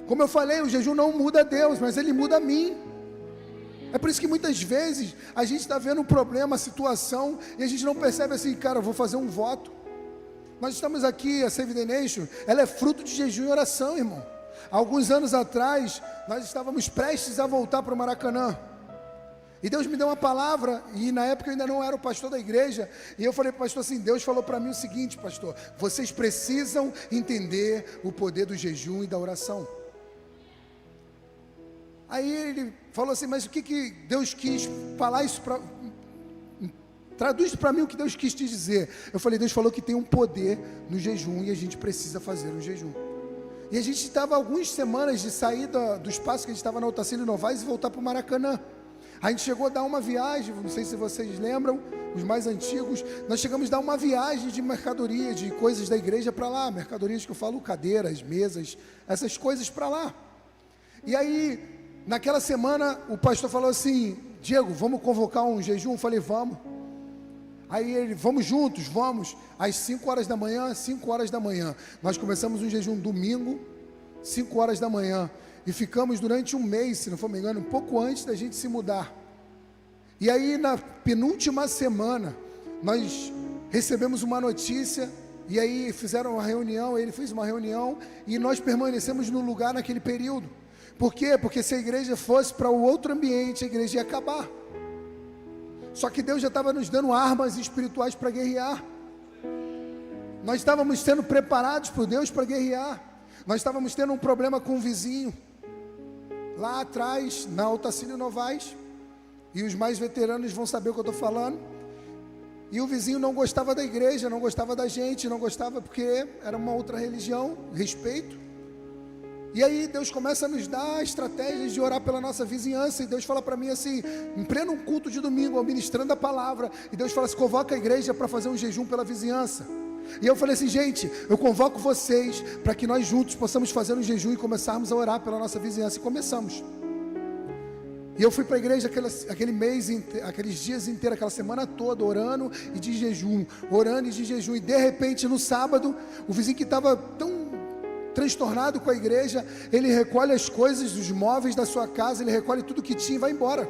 Como eu falei, o jejum não muda Deus, mas ele muda a mim. É por isso que muitas vezes a gente está vendo um problema, a situação, e a gente não percebe assim, cara, eu vou fazer um voto. Nós estamos aqui, a Save the Nation, ela é fruto de jejum e oração, irmão. Há alguns anos atrás, nós estávamos prestes a voltar para o Maracanã. E Deus me deu uma palavra, e na época eu ainda não era o pastor da igreja, e eu falei para o pastor assim, Deus falou para mim o seguinte, pastor, vocês precisam entender o poder do jejum e da oração. Aí ele falou assim, mas o que Deus quis falar isso para... Traduz para mim o que Deus quis te dizer. Eu falei, Deus falou que tem um poder no jejum e a gente precisa fazer um jejum. E a gente estava algumas semanas de sair do espaço que a gente estava na Otacílio Novaes e voltar para o Maracanã. A gente chegou a dar uma viagem, não sei se vocês lembram, os mais antigos, nós chegamos a dar uma viagem de mercadoria, de coisas da igreja para lá, mercadorias que eu falo, cadeiras, mesas, essas coisas para lá. E aí, naquela semana, o pastor falou assim, Diego, vamos convocar um jejum? Eu falei, vamos. Aí ele, vamos juntos, vamos, às 5 horas da manhã, nós começamos um jejum domingo, 5 horas da manhã, e ficamos durante um mês, se não for me engano, um pouco antes da gente se mudar. E aí na penúltima semana, nós recebemos uma notícia, e aí fizeram uma reunião, ele fez uma reunião, e nós permanecemos no lugar naquele período. Por quê? Porque se a igreja fosse para o outro ambiente, a igreja ia acabar. Só que Deus já estava nos dando armas espirituais para guerrear. Nós estávamos sendo preparados por Deus para guerrear. Nós estávamos tendo um problema com o vizinho, lá atrás, na Otacílio Novaes, e os mais veteranos vão saber o que eu estou falando. E o vizinho não gostava da igreja, não gostava da gente, não gostava porque era uma outra religião, respeito. E aí Deus começa a nos dar estratégias de orar pela nossa vizinhança, e Deus fala para mim assim, em pleno culto de domingo, eu ministrando a palavra, e Deus fala assim, convoca a igreja para fazer um jejum pela vizinhança. E eu falei assim, gente, eu convoco vocês para que nós juntos possamos fazer um jejum e começarmos a orar pela nossa vizinhança, e começamos. E eu fui para a igreja aquele mês, aqueles dias inteiros, aquela semana toda, orando e de jejum, e de repente no sábado, o vizinho que estava tão transtornado com a igreja, ele recolhe as coisas, os móveis da sua casa, ele recolhe tudo que tinha e vai embora.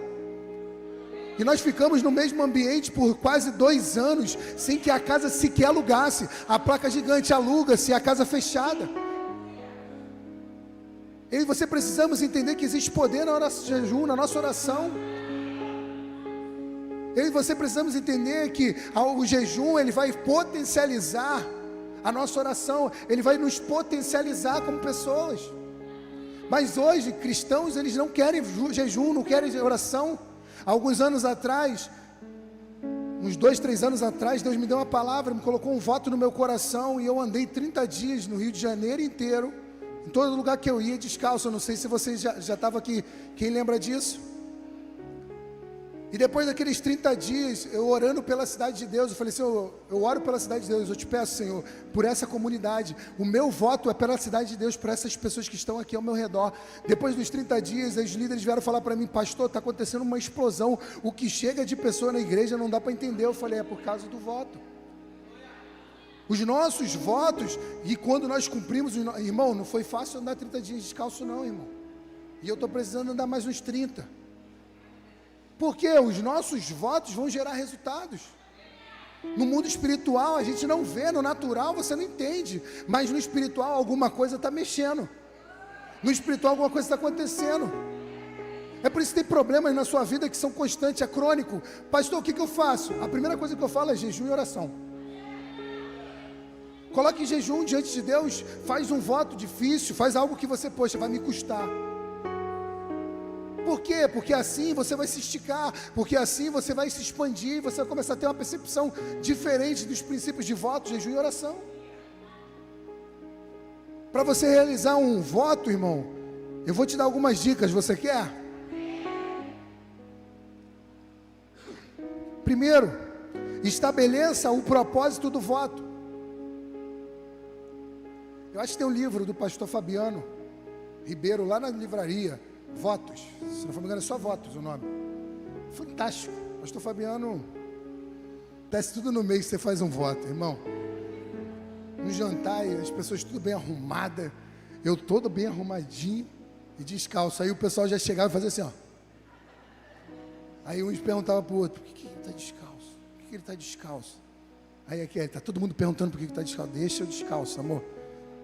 E nós ficamos no mesmo ambiente por quase 2 anos, sem que a casa sequer alugasse. A placa gigante aluga-se, a casa fechada. Eu e você precisamos entender que existe poder na nosso jejum, na nossa oração. Eu e você precisamos entender que o jejum, ele vai potencializar a nossa oração, ele vai nos potencializar como pessoas. Mas hoje, cristãos, eles não querem jejum, não querem oração. Há alguns anos atrás, uns 2, 3 anos atrás, Deus me deu uma palavra, me colocou um voto no meu coração, e eu andei 30 dias no Rio de Janeiro inteiro, em todo lugar que eu ia, descalço. Eu não sei se vocês já estavam aqui, quem lembra disso? E depois daqueles 30 dias, eu orando pela cidade de Deus, eu falei, Senhor, eu oro pela cidade de Deus, eu te peço, Senhor, por essa comunidade, o meu voto é pela cidade de Deus, por essas pessoas que estão aqui ao meu redor. Depois dos 30 dias, os líderes vieram falar para mim, pastor, está acontecendo uma explosão, o que chega de pessoa na igreja não dá para entender. Eu falei, é por causa do voto. Os nossos votos, e quando nós cumprimos, irmão, não foi fácil andar 30 dias descalço não, irmão, e eu estou precisando andar mais uns 30, porque os nossos votos vão gerar resultados. No mundo espiritual a gente não vê, no natural você não entende, mas no espiritual alguma coisa está mexendo, no espiritual alguma coisa está acontecendo. É por isso que tem problemas na sua vida que são constantes, é crônico. Pastor, o que eu faço? A primeira coisa que eu falo é jejum e oração. Coloque em jejum diante de Deus, faz um voto difícil, faz algo que você, poxa, vai me custar. Por quê? Porque assim você vai se esticar, porque assim você vai se expandir, você vai começar a ter uma percepção diferente dos princípios de voto, jejum e oração. Para você realizar um voto, irmão, eu vou te dar algumas dicas, você quer? Primeiro, estabeleça o propósito do voto. Eu acho que tem um livro do pastor Fabiano Ribeiro, lá na livraria, Votos, se não for me engano é só Votos o nome, fantástico. Pastor Fabiano, desce tudo no meio que você faz um voto, irmão. No jantar, as pessoas tudo bem arrumadas, eu todo bem arrumadinho e descalço. Aí o pessoal já chegava e fazia assim, ó. Aí uns perguntavam para o outro, por que ele está descalço? Por que ele está descalço? Aí aqui, está todo mundo perguntando por que ele está descalço. Deixa eu descalço, amor.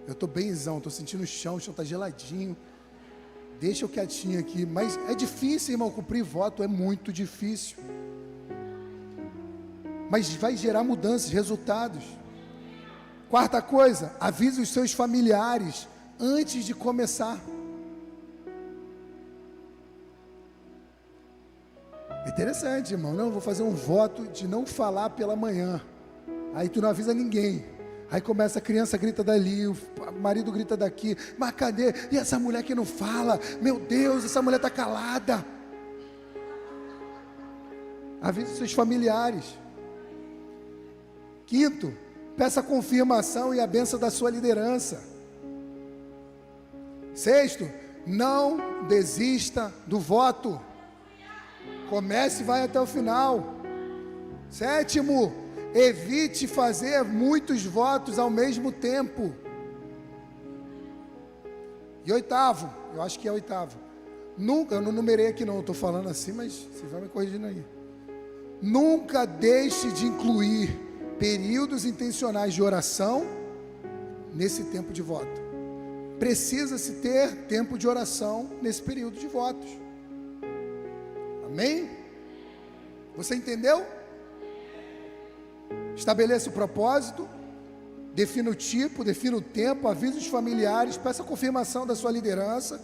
Eu estou benzão, estou sentindo o chão está geladinho. Deixa eu quietinho aqui. Mas é difícil, irmão, cumprir voto, é muito difícil. Mas vai gerar mudanças, resultados. Quarta coisa, avise os seus familiares antes de começar. Interessante, irmão. Não, vou fazer um voto de não falar pela manhã. Aí tu não avisa ninguém. Aí começa, a criança grita dali, o marido grita daqui, mas cadê? E essa mulher que não fala? Meu Deus, essa mulher está calada. Avise seus familiares. Quinto, peça a confirmação e a bênção da sua liderança. Sexto, não desista do voto. Comece e vai até o final. Sétimo, evite fazer muitos votos ao mesmo tempo. E oitavo, eu acho que é oitavo. Nunca, eu não numerei aqui não, estou falando assim, mas você vai me corrigindo aí. Nunca deixe de incluir períodos intencionais de oração nesse tempo de voto. Precisa-se ter tempo de oração nesse período de votos. Amém? Você entendeu? Estabeleça o propósito, defina o tipo, defina o tempo, avise os familiares, peça a confirmação da sua liderança,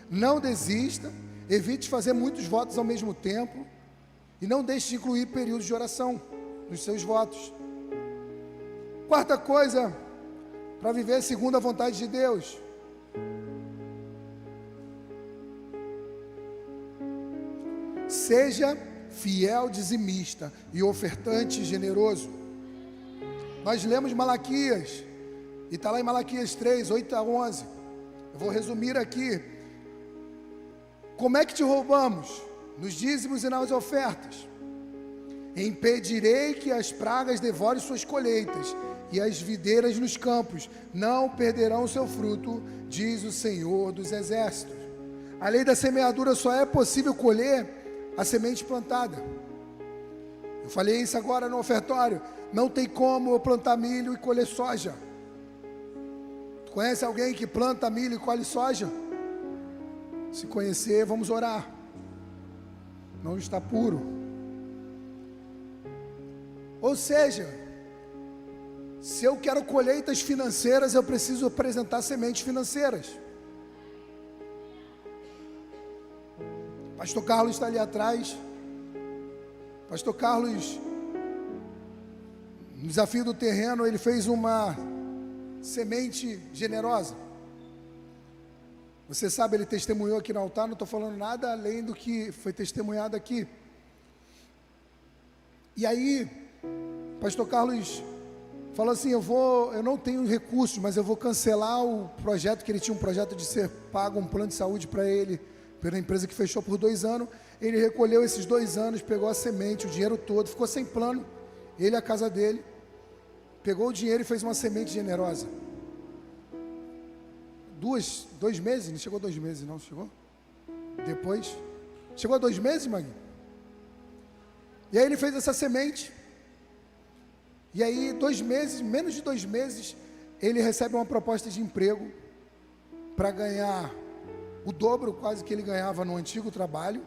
não desista, evite fazer muitos votos ao mesmo tempo e não deixe de incluir períodos de oração nos seus votos. Quarta coisa, para viver segundo a vontade de Deus, seja fiel dizimista e ofertante generoso. Nós lemos Malaquias, e está lá em Malaquias 3, 8 a 11. Eu vou resumir aqui. Como é que te roubamos? Nos dízimos e nas ofertas. Impedirei que as pragas devorem suas colheitas, e as videiras nos campos não perderão o seu fruto, diz o Senhor dos Exércitos. A lei da semeadura só é possível colher a semente plantada. Eu falei isso agora no ofertório. Não tem como eu plantar milho e colher soja. Tu conhece alguém que planta milho e colhe soja? Se conhecer, vamos orar. Não está puro. Ou seja, se eu quero colheitas financeiras, eu preciso apresentar sementes financeiras. Pastor Carlos está ali atrás. Pastor Carlos, no desafio do terreno, ele fez uma semente generosa. Você sabe, ele testemunhou aqui no altar, não estou falando nada além do que foi testemunhado aqui. E aí, Pastor Carlos falou assim, eu não tenho recursos, mas eu vou cancelar o projeto, que ele tinha um projeto de ser pago um plano de saúde para ele, pela empresa que fechou por 2 anos. Ele recolheu esses 2 anos, pegou a semente, o dinheiro todo, ficou sem plano, ele e a casa dele, pegou o dinheiro e fez uma semente generosa. 2 meses, não chegou 2 meses não, chegou? Depois, chegou a 2 meses, Magui? E aí ele fez essa semente, e aí 2 meses, menos de 2 meses, ele recebe uma proposta de emprego, para ganhar o dobro quase que ele ganhava no antigo trabalho,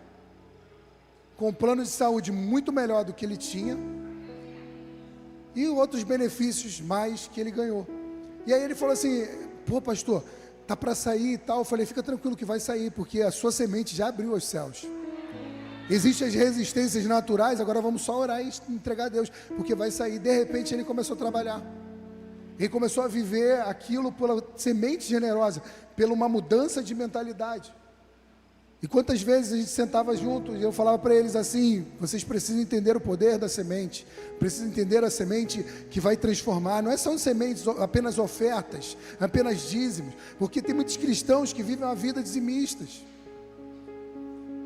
com um plano de saúde muito melhor do que ele tinha, e outros benefícios mais que ele ganhou. E aí ele falou assim: pô, pastor, tá para sair e tal. Eu falei: fica tranquilo que vai sair, porque a sua semente já abriu os céus. Existem as resistências naturais, agora vamos só orar e entregar a Deus, porque vai sair. De repente ele começou a trabalhar, ele começou a viver aquilo pela semente generosa, pela uma mudança de mentalidade. E quantas vezes a gente sentava junto e eu falava para eles assim: vocês precisam entender o poder da semente, precisam entender a semente que vai transformar. Não são sementes apenas ofertas, apenas dízimos, porque tem muitos cristãos que vivem uma vida dizimistas.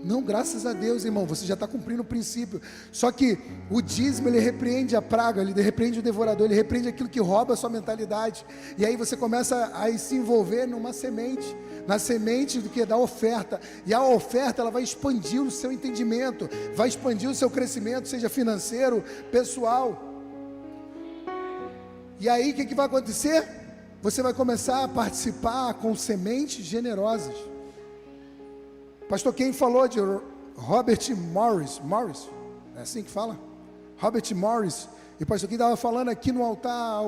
Não, graças a Deus, irmão, você já está cumprindo o princípio. Só que o dízimo, ele repreende a praga, ele repreende o devorador, ele repreende aquilo que rouba a sua mentalidade. E aí você começa a se envolver numa semente, na semente do que? Da oferta. E a oferta, ela vai expandir o seu entendimento, vai expandir o seu crescimento, seja financeiro, pessoal. E aí o que vai acontecer? Você vai começar a participar com sementes generosas. Pastor Ken falou de Robert Morris, é assim que fala? Robert Morris. E o pastor Ken estava falando aqui no altar,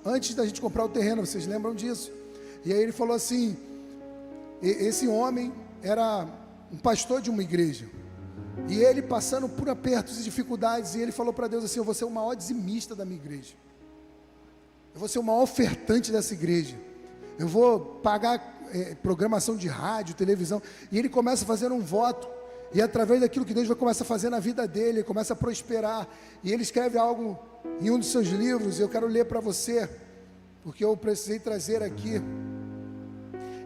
antes da gente comprar o terreno, vocês lembram disso? E aí ele falou assim: esse homem era um pastor de uma igreja, e ele passando por apertos e dificuldades, e ele falou para Deus assim: eu vou ser o maior dizimista da minha igreja, eu vou ser o maior ofertante dessa igreja, eu vou pagar programação de rádio, televisão. E ele começa a fazer um voto, e através daquilo que Deus vai começar a fazer na vida dele, ele começa a prosperar. E ele escreve algo em um dos seus livros, eu quero ler para você, porque eu precisei trazer aqui.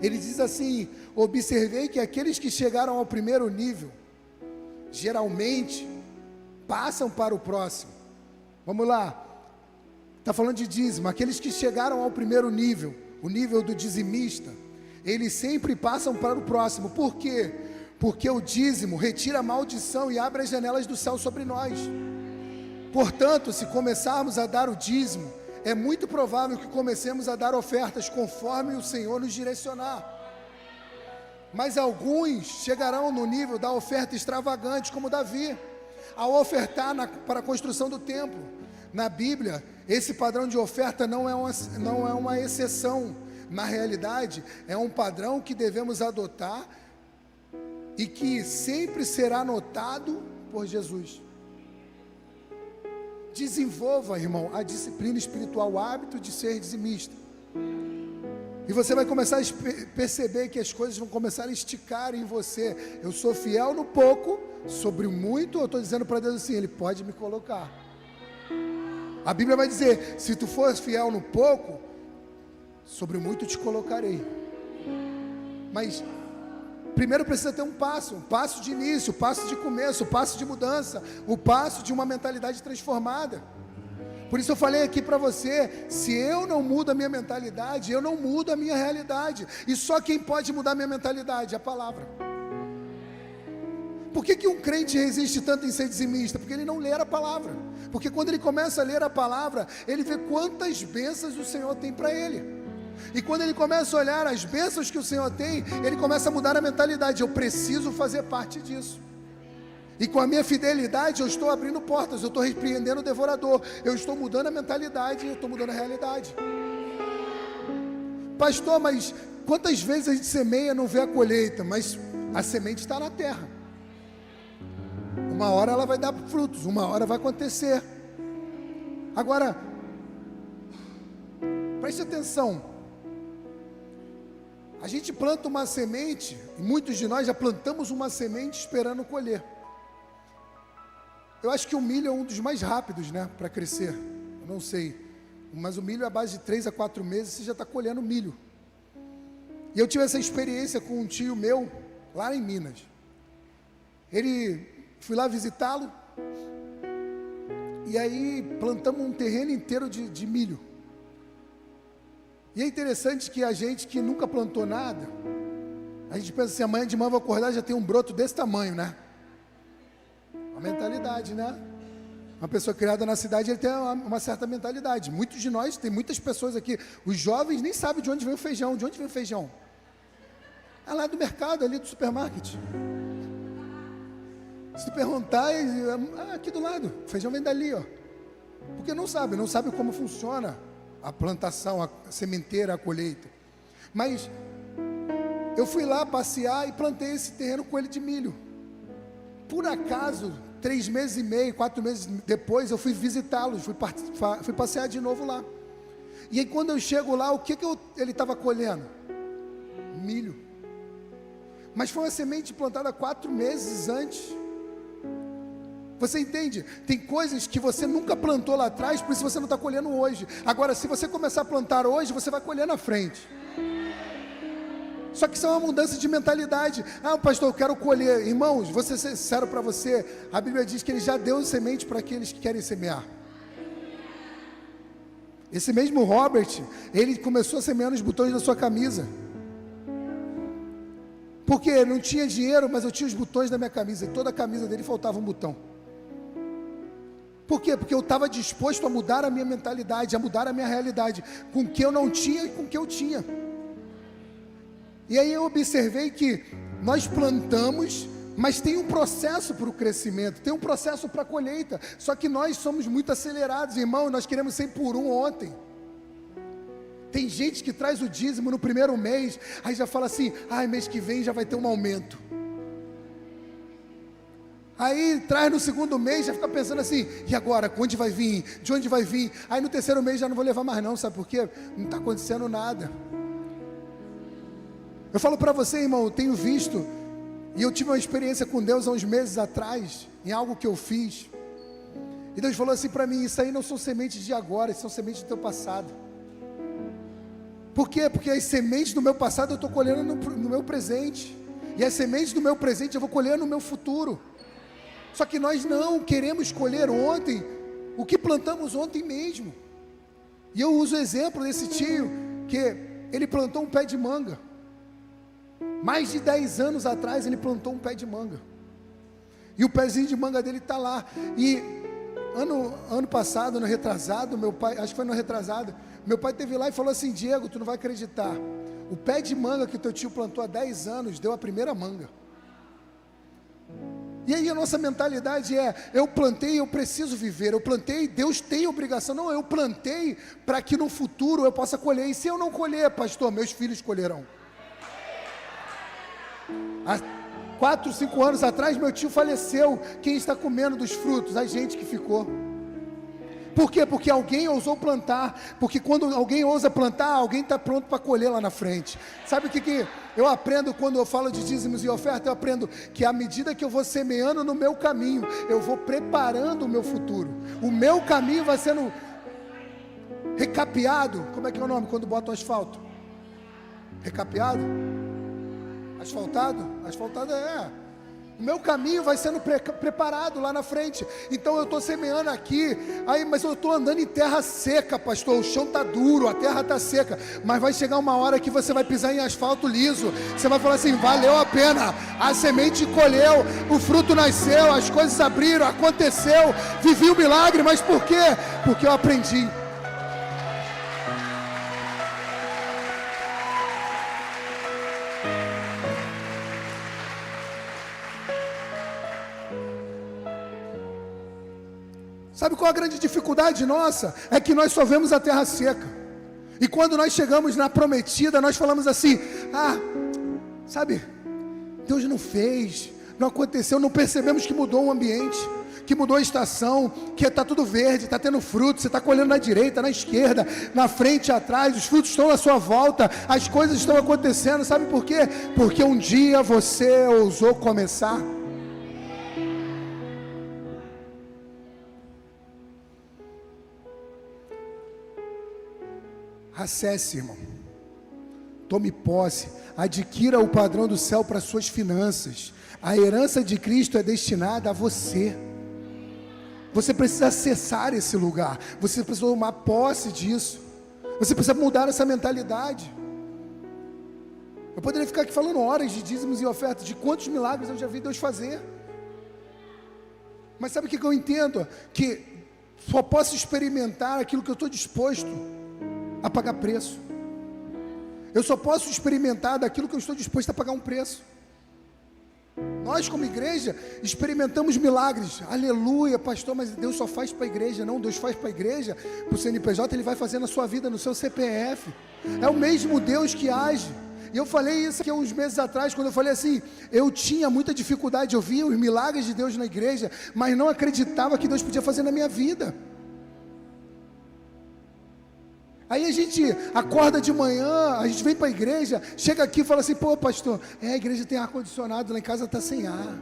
Ele diz assim: observei que aqueles que chegaram ao primeiro nível, geralmente, passam para o próximo. Vamos lá, está falando de dízimo. Aqueles que chegaram ao primeiro nível, o nível do dizimista, eles sempre passam para o próximo. Por quê? Porque o dízimo retira a maldição e abre as janelas do céu sobre nós. Portanto, se começarmos a dar o dízimo, é muito provável que comecemos a dar ofertas conforme o Senhor nos direcionar. Mas alguns chegarão no nível da oferta extravagante, como Davi, ao ofertar para a construção do templo. Na Bíblia, esse padrão de oferta não é uma exceção. Na realidade, é um padrão que devemos adotar e que sempre será notado por Jesus. Desenvolva, irmão, a disciplina espiritual, o hábito de ser dizimista. E você vai começar a perceber que as coisas vão começar a esticar em você. Eu sou fiel no pouco, sobre o muito eu estou dizendo para Deus assim: Ele pode me colocar. A Bíblia vai dizer: se tu fores fiel no pouco, sobre muito te colocarei. Mas primeiro precisa ter um passo de início, um passo de começo, um passo de mudança, o passo de uma mentalidade transformada. Por isso eu falei aqui para você: se eu não mudo a minha mentalidade, eu não mudo a minha realidade. E só quem pode mudar a minha mentalidade é a palavra. Por que um crente resiste tanto em ser dizimista? Porque ele não lê a palavra. Porque quando ele começa a ler a palavra, ele vê quantas bênçãos o Senhor tem para ele. E quando ele começa a olhar as bênçãos que o Senhor tem, ele começa a mudar a mentalidade: eu preciso fazer parte disso. E com a minha fidelidade eu estou abrindo portas, eu estou repreendendo o devorador, eu estou mudando a mentalidade, eu estou mudando a realidade. Pastor, mas quantas vezes a gente semeia e não vê a colheita? Mas a semente está na terra. Uma hora ela vai dar frutos, uma hora vai acontecer. Agora, preste atenção. A gente planta uma semente, e muitos de nós já plantamos uma semente esperando colher. Eu acho que o milho é um dos mais rápidos, né, para crescer. Eu não sei, mas o milho, a base de 3 a 4 meses, você já está colhendo milho. E eu tive essa experiência com um tio meu, lá em Minas. Fui lá visitá-lo, e aí plantamos um terreno inteiro de milho. E é interessante que a gente que nunca plantou nada, a gente pensa assim: amanhã de manhã eu vou acordar, já tem um broto desse tamanho, né? Uma mentalidade, né? Uma pessoa criada na cidade, ele tem uma certa mentalidade. Muitos de nós, tem muitas pessoas aqui, os jovens nem sabem de onde vem o feijão. De onde vem o feijão? Ah, lá do mercado, ali do supermarket. Se tu perguntar, aqui do lado, o feijão vem dali, ó. Porque não sabe como funciona a plantação, a sementeira, a colheita. Mas eu fui lá passear e plantei esse terreno com ele de milho. Por acaso, 3 meses e meio, 4 meses depois, eu fui visitá-los, fui passear de novo lá. E aí quando eu chego lá, o que ele estava colhendo? Milho. Mas foi uma semente plantada 4 meses antes. Você entende? Tem coisas que você nunca plantou lá atrás, por isso você não está colhendo hoje. Agora, se você começar a plantar hoje, você vai colher na frente. Só que isso é uma mudança de mentalidade. Ah, pastor, eu quero colher. Irmãos, vou ser sincero para você. A Bíblia diz que Ele já deu semente para aqueles que querem semear. Esse mesmo Robert, ele começou a semear nos botões da sua camisa. Porque não tinha dinheiro, mas eu tinha os botões da minha camisa. E toda a camisa dele faltava um botão. Por quê? Porque eu estava disposto a mudar a minha mentalidade, a mudar a minha realidade, com o que eu não tinha e com o que eu tinha. E aí eu observei que nós plantamos, mas tem um processo para o crescimento, tem um processo para a colheita. Só que nós somos muito acelerados, irmão, nós queremos 100 por 1 ontem. Tem gente que traz o dízimo no primeiro mês, aí já fala assim, mês que vem já vai ter um aumento. Aí traz no segundo mês, já fica pensando assim, e agora, onde vai vir? De onde vai vir? Aí no terceiro mês já não vou levar mais não, sabe por quê? Não está acontecendo nada. Eu falo para você, irmão, eu tenho visto, e eu tive uma experiência com Deus há uns meses atrás, em algo que eu fiz, e Deus falou assim para mim, isso aí não são sementes de agora, isso são sementes do teu passado. Por quê? Porque as sementes do meu passado eu estou colhendo no meu presente, e as sementes do meu presente eu vou colher no meu futuro. Só que nós não queremos colher ontem o que plantamos ontem mesmo. E eu uso o exemplo desse tio, que ele plantou um pé de manga. Mais de 10 anos atrás ele plantou um pé de manga. E o pezinho de manga dele está lá. E ano passado, ano retrasado, meu pai, acho que foi ano retrasado, meu pai esteve lá e falou assim, Diego, tu não vai acreditar. O pé de manga que teu tio plantou há 10 anos, deu a primeira manga. E aí a nossa mentalidade é, eu plantei, eu preciso viver, eu plantei, Deus tem obrigação. Não, eu plantei para que no futuro eu possa colher. E se eu não colher, pastor, meus filhos colherão. Há 4, 5 anos atrás, meu tio faleceu. Quem está comendo dos frutos? A gente que ficou. Por quê? Porque alguém ousou plantar. Porque quando alguém ousa plantar, alguém está pronto para colher lá na frente. Sabe o que eu aprendo quando eu falo de dízimos e oferta? Eu aprendo que à medida que eu vou semeando no meu caminho, eu vou preparando o meu futuro. O meu caminho vai sendo recapeado. Como é que é o nome quando bota o asfalto? Recapeado? Asfaltado? Asfaltado é. O meu caminho vai sendo preparado lá na frente. Então eu estou semeando aqui, mas eu estou andando em terra seca, pastor. O chão está duro, a terra está seca. Mas vai chegar uma hora que você vai pisar em asfalto liso. Você vai falar assim, valeu a pena. A semente colheu, o fruto nasceu, as coisas abriram, aconteceu. Vivi o milagre, mas por quê? Porque eu aprendi. Sabe qual a grande dificuldade nossa? É que nós só vemos a terra seca. E quando nós chegamos na prometida, nós falamos assim, sabe, Deus não fez, não aconteceu, não percebemos que mudou o ambiente, que mudou a estação, que está tudo verde, está tendo fruto, você está colhendo na direita, na esquerda, na frente, atrás, os frutos estão à sua volta, as coisas estão acontecendo, sabe por quê? Porque um dia você ousou começar. Acesse, irmão, tome posse, adquira o padrão do céu para suas finanças. A herança de Cristo é destinada a você. Você precisa acessar esse lugar, você precisa tomar posse disso, você precisa mudar essa mentalidade. Eu poderia ficar aqui falando horas de dízimos e ofertas, de quantos milagres eu já vi Deus fazer. Mas sabe o que eu entendo? Que só posso experimentar aquilo que eu estou disposto a pagar preço. Eu só posso experimentar daquilo que eu estou disposto a pagar um preço. Nós, como igreja, experimentamos milagres. Aleluia, pastor, mas Deus só faz para a igreja. Não, Deus faz para a igreja, para o CNPJ, Ele vai fazer na sua vida, no seu CPF. É o mesmo Deus que age. E eu falei isso aqui uns meses atrás, quando eu falei assim, eu tinha muita dificuldade, eu via os milagres de Deus na igreja, mas não acreditava que Deus podia fazer na minha vida. Aí a gente acorda de manhã, a gente vem para a igreja, chega aqui e fala assim, pô pastor, a igreja tem ar-condicionado, lá em casa está sem ar.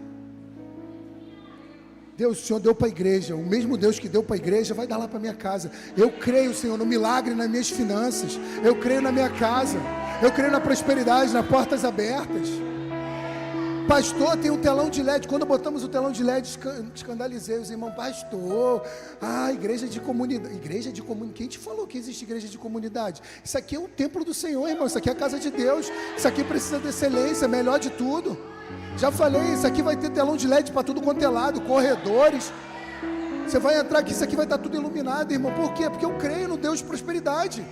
Deus, o Senhor deu para a igreja, o mesmo Deus que deu para a igreja, vai dar lá para a minha casa. Eu creio, Senhor, no milagre nas minhas finanças, eu creio na minha casa, eu creio na prosperidade, nas portas abertas. Pastor, tem um telão de LED. Quando botamos o telão de LED, escandalizei os irmãos. Pastor, igreja de comunidade. Igreja de comunidade. Quem te falou que existe igreja de comunidade? Isso aqui é o templo do Senhor, irmão. Isso aqui é a casa de Deus. Isso aqui precisa de excelência, melhor de tudo. Já falei, isso aqui vai ter telão de LED para tudo quanto é lado, corredores. Você vai entrar aqui, isso aqui vai estar tudo iluminado, irmão. Por quê? Porque eu creio no Deus de prosperidade.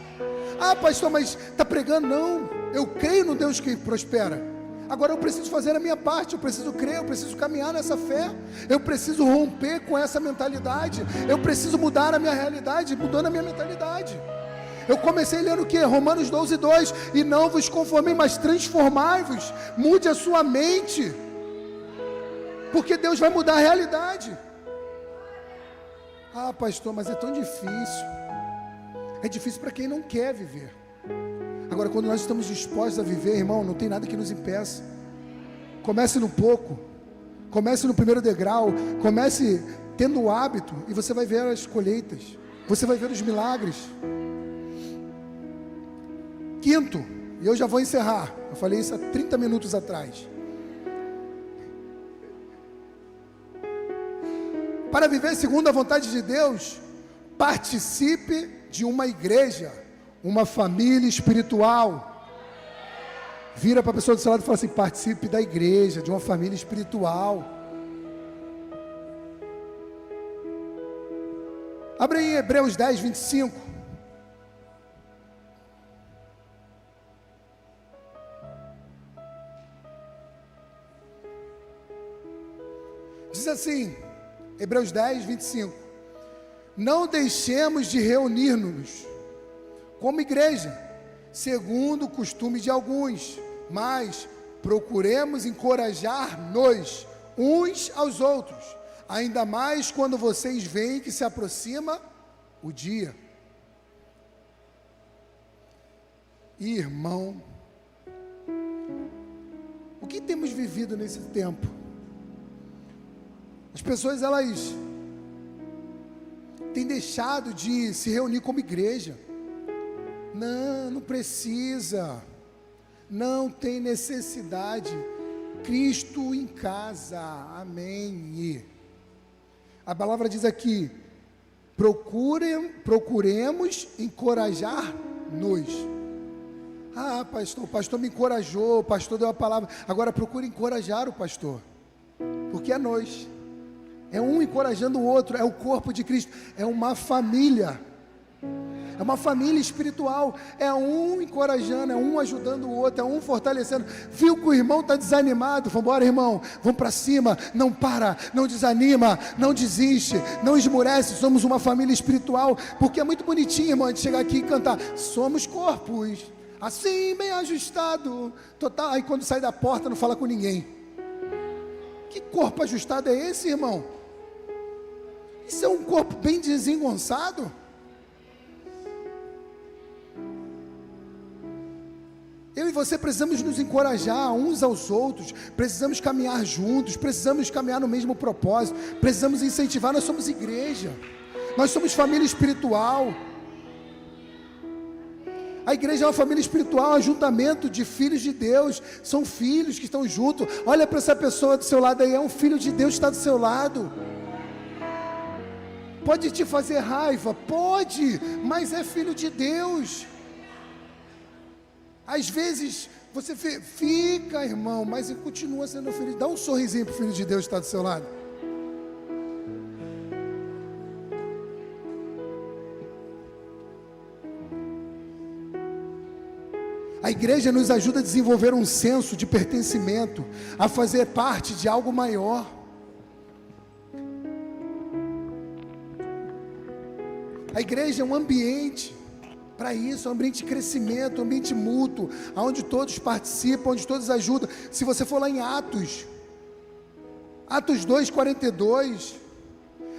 Pastor, mas está pregando? Não, eu creio no Deus que prospera. Agora eu preciso fazer a minha parte, eu preciso crer, eu preciso caminhar nessa fé, eu preciso romper com essa mentalidade, eu preciso mudar a minha realidade, mudando a minha mentalidade. Eu comecei lendo o que? Romanos 12:2, e não vos conformem, mas transformai-vos, mude a sua mente, porque Deus vai mudar a realidade. Pastor, mas é tão difícil. É difícil para quem não quer viver. Agora, quando nós estamos dispostos a viver, irmão, não tem nada que nos impeça. Comece no pouco, comece no primeiro degrau, comece tendo o hábito, e você vai ver as colheitas, você vai ver os milagres. Quinto, e eu já vou encerrar, eu falei isso há 30 minutos atrás. Para viver segundo a vontade de Deus, participe de uma igreja, uma família espiritual. Vira para a pessoa do seu lado e fala assim: participe da igreja, de uma família espiritual. Abre aí Hebreus 10:25. Diz assim, Hebreus 10:25: não deixemos de reunir-nos como igreja, segundo o costume de alguns, mas procuremos encorajar-nos uns aos outros, ainda mais quando vocês veem que se aproxima o dia. Irmão, o que temos vivido nesse tempo? As pessoas, elas têm deixado de se reunir como igreja. Não precisa, não tem necessidade. Cristo em casa, amém. A palavra diz aqui: procuremos encorajar-nos. Pastor, o pastor me encorajou, o pastor deu a palavra. Agora procure encorajar o pastor, porque é nós, é um encorajando o outro, é o corpo de Cristo, é uma família. É uma família espiritual, é um encorajando, é um ajudando o outro, é um fortalecendo. Viu que o irmão está desanimado? Vamos embora, irmão, vamos para cima, não para, não desanima, não desiste, não esmurece. Somos uma família espiritual, porque é muito bonitinho, irmão, de chegar aqui e cantar: somos corpos, assim bem ajustado, total. Aí quando sai da porta não fala com ninguém. Que corpo ajustado é esse, irmão? Isso é um corpo bem desengonçado. Eu e você precisamos nos encorajar uns aos outros, precisamos caminhar juntos, precisamos caminhar no mesmo propósito, precisamos incentivar. Nós somos igreja, nós somos família espiritual. A igreja é uma família espiritual, um ajuntamento de filhos de Deus, são filhos que estão juntos. Olha para essa pessoa do seu lado aí, é um filho de Deus que está do seu lado. Pode te fazer raiva? Pode, mas é filho de Deus. Às vezes você fica, irmão, mas continua sendo filho. Dá um sorrisinho para o filho de Deus que está do seu lado. A igreja nos ajuda a desenvolver um senso de pertencimento, a fazer parte de algo maior. A igreja é um ambiente para isso, um ambiente de crescimento, um ambiente mútuo, onde todos participam, onde todos ajudam. Se você for lá em Atos 2:42,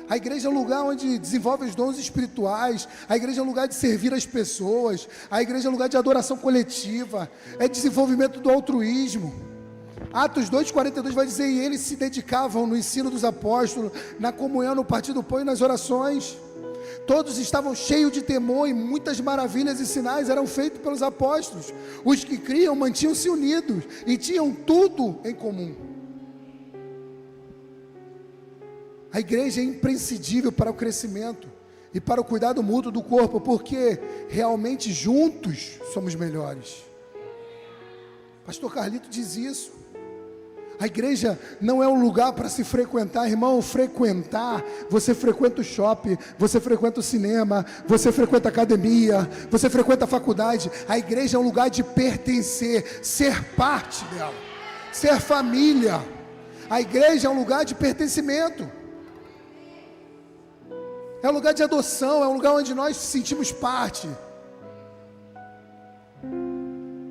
a igreja é um lugar onde desenvolve os dons espirituais, a igreja é um lugar de servir as pessoas, a igreja é um lugar de adoração coletiva, é desenvolvimento do altruísmo. Atos 2:42 vai dizer: e eles se dedicavam no ensino dos apóstolos, na comunhão, no partir do pão e nas orações. Todos estavam cheios de temor e muitas maravilhas e sinais eram feitos pelos apóstolos. Os que criam mantinham-se unidos e tinham tudo em comum. A igreja é imprescindível para o crescimento e para o cuidado mútuo do corpo, porque realmente juntos somos melhores. Pastor Carlito diz isso. A igreja não é um lugar para se frequentar, irmão. Frequentar, você frequenta o shopping, você frequenta o cinema, você frequenta a academia, você frequenta a faculdade. A igreja é um lugar de pertencer, ser parte dela, ser família. A igreja é um lugar de pertencimento, é um lugar de adoção, é um lugar onde nós sentimos parte.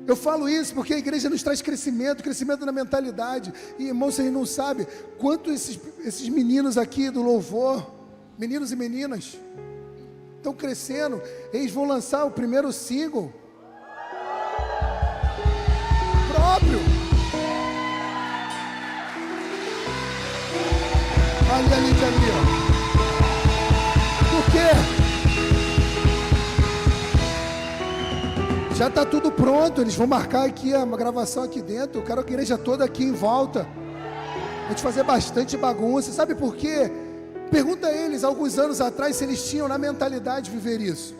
Eu falo isso porque a igreja nos traz crescimento na mentalidade. E irmão, vocês não sabem quanto esses meninos aqui do louvor, meninos e meninas, estão crescendo. Eles vão lançar o primeiro single próprio. Ali, ó. Por quê? Já está tudo pronto. Eles vão marcar aqui uma gravação aqui dentro. Eu quero a igreja toda aqui em volta. A gente fazer bastante bagunça. Sabe por quê? Pergunta a eles, alguns anos atrás, se eles tinham na mentalidade de viver isso.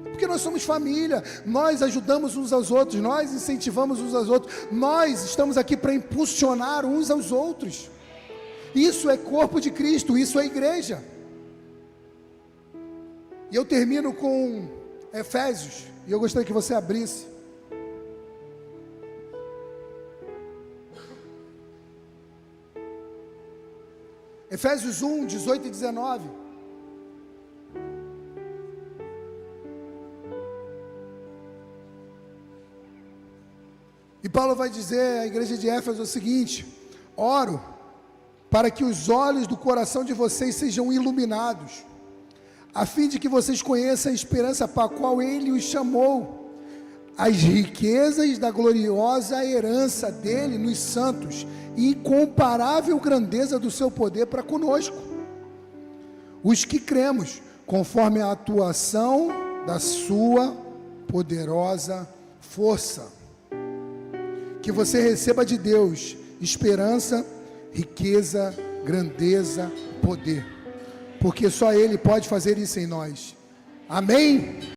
Porque nós somos família. Nós ajudamos uns aos outros. Nós incentivamos uns aos outros. Nós estamos aqui para impulsionar uns aos outros. Isso é corpo de Cristo. Isso é igreja. E eu termino com Efésios, e eu gostaria que você abrisse. Efésios 1, 18 e 19. E Paulo vai dizer à igreja de Éfeso o seguinte: oro para que os olhos do coração de vocês sejam iluminados, a fim de que vocês conheçam a esperança para a qual Ele os chamou, as riquezas da gloriosa herança dele nos santos, e incomparável grandeza do seu poder para conosco, os que cremos, conforme a atuação da sua poderosa força. Que você receba de Deus esperança, riqueza, grandeza, poder, porque só Ele pode fazer isso em nós. Amém?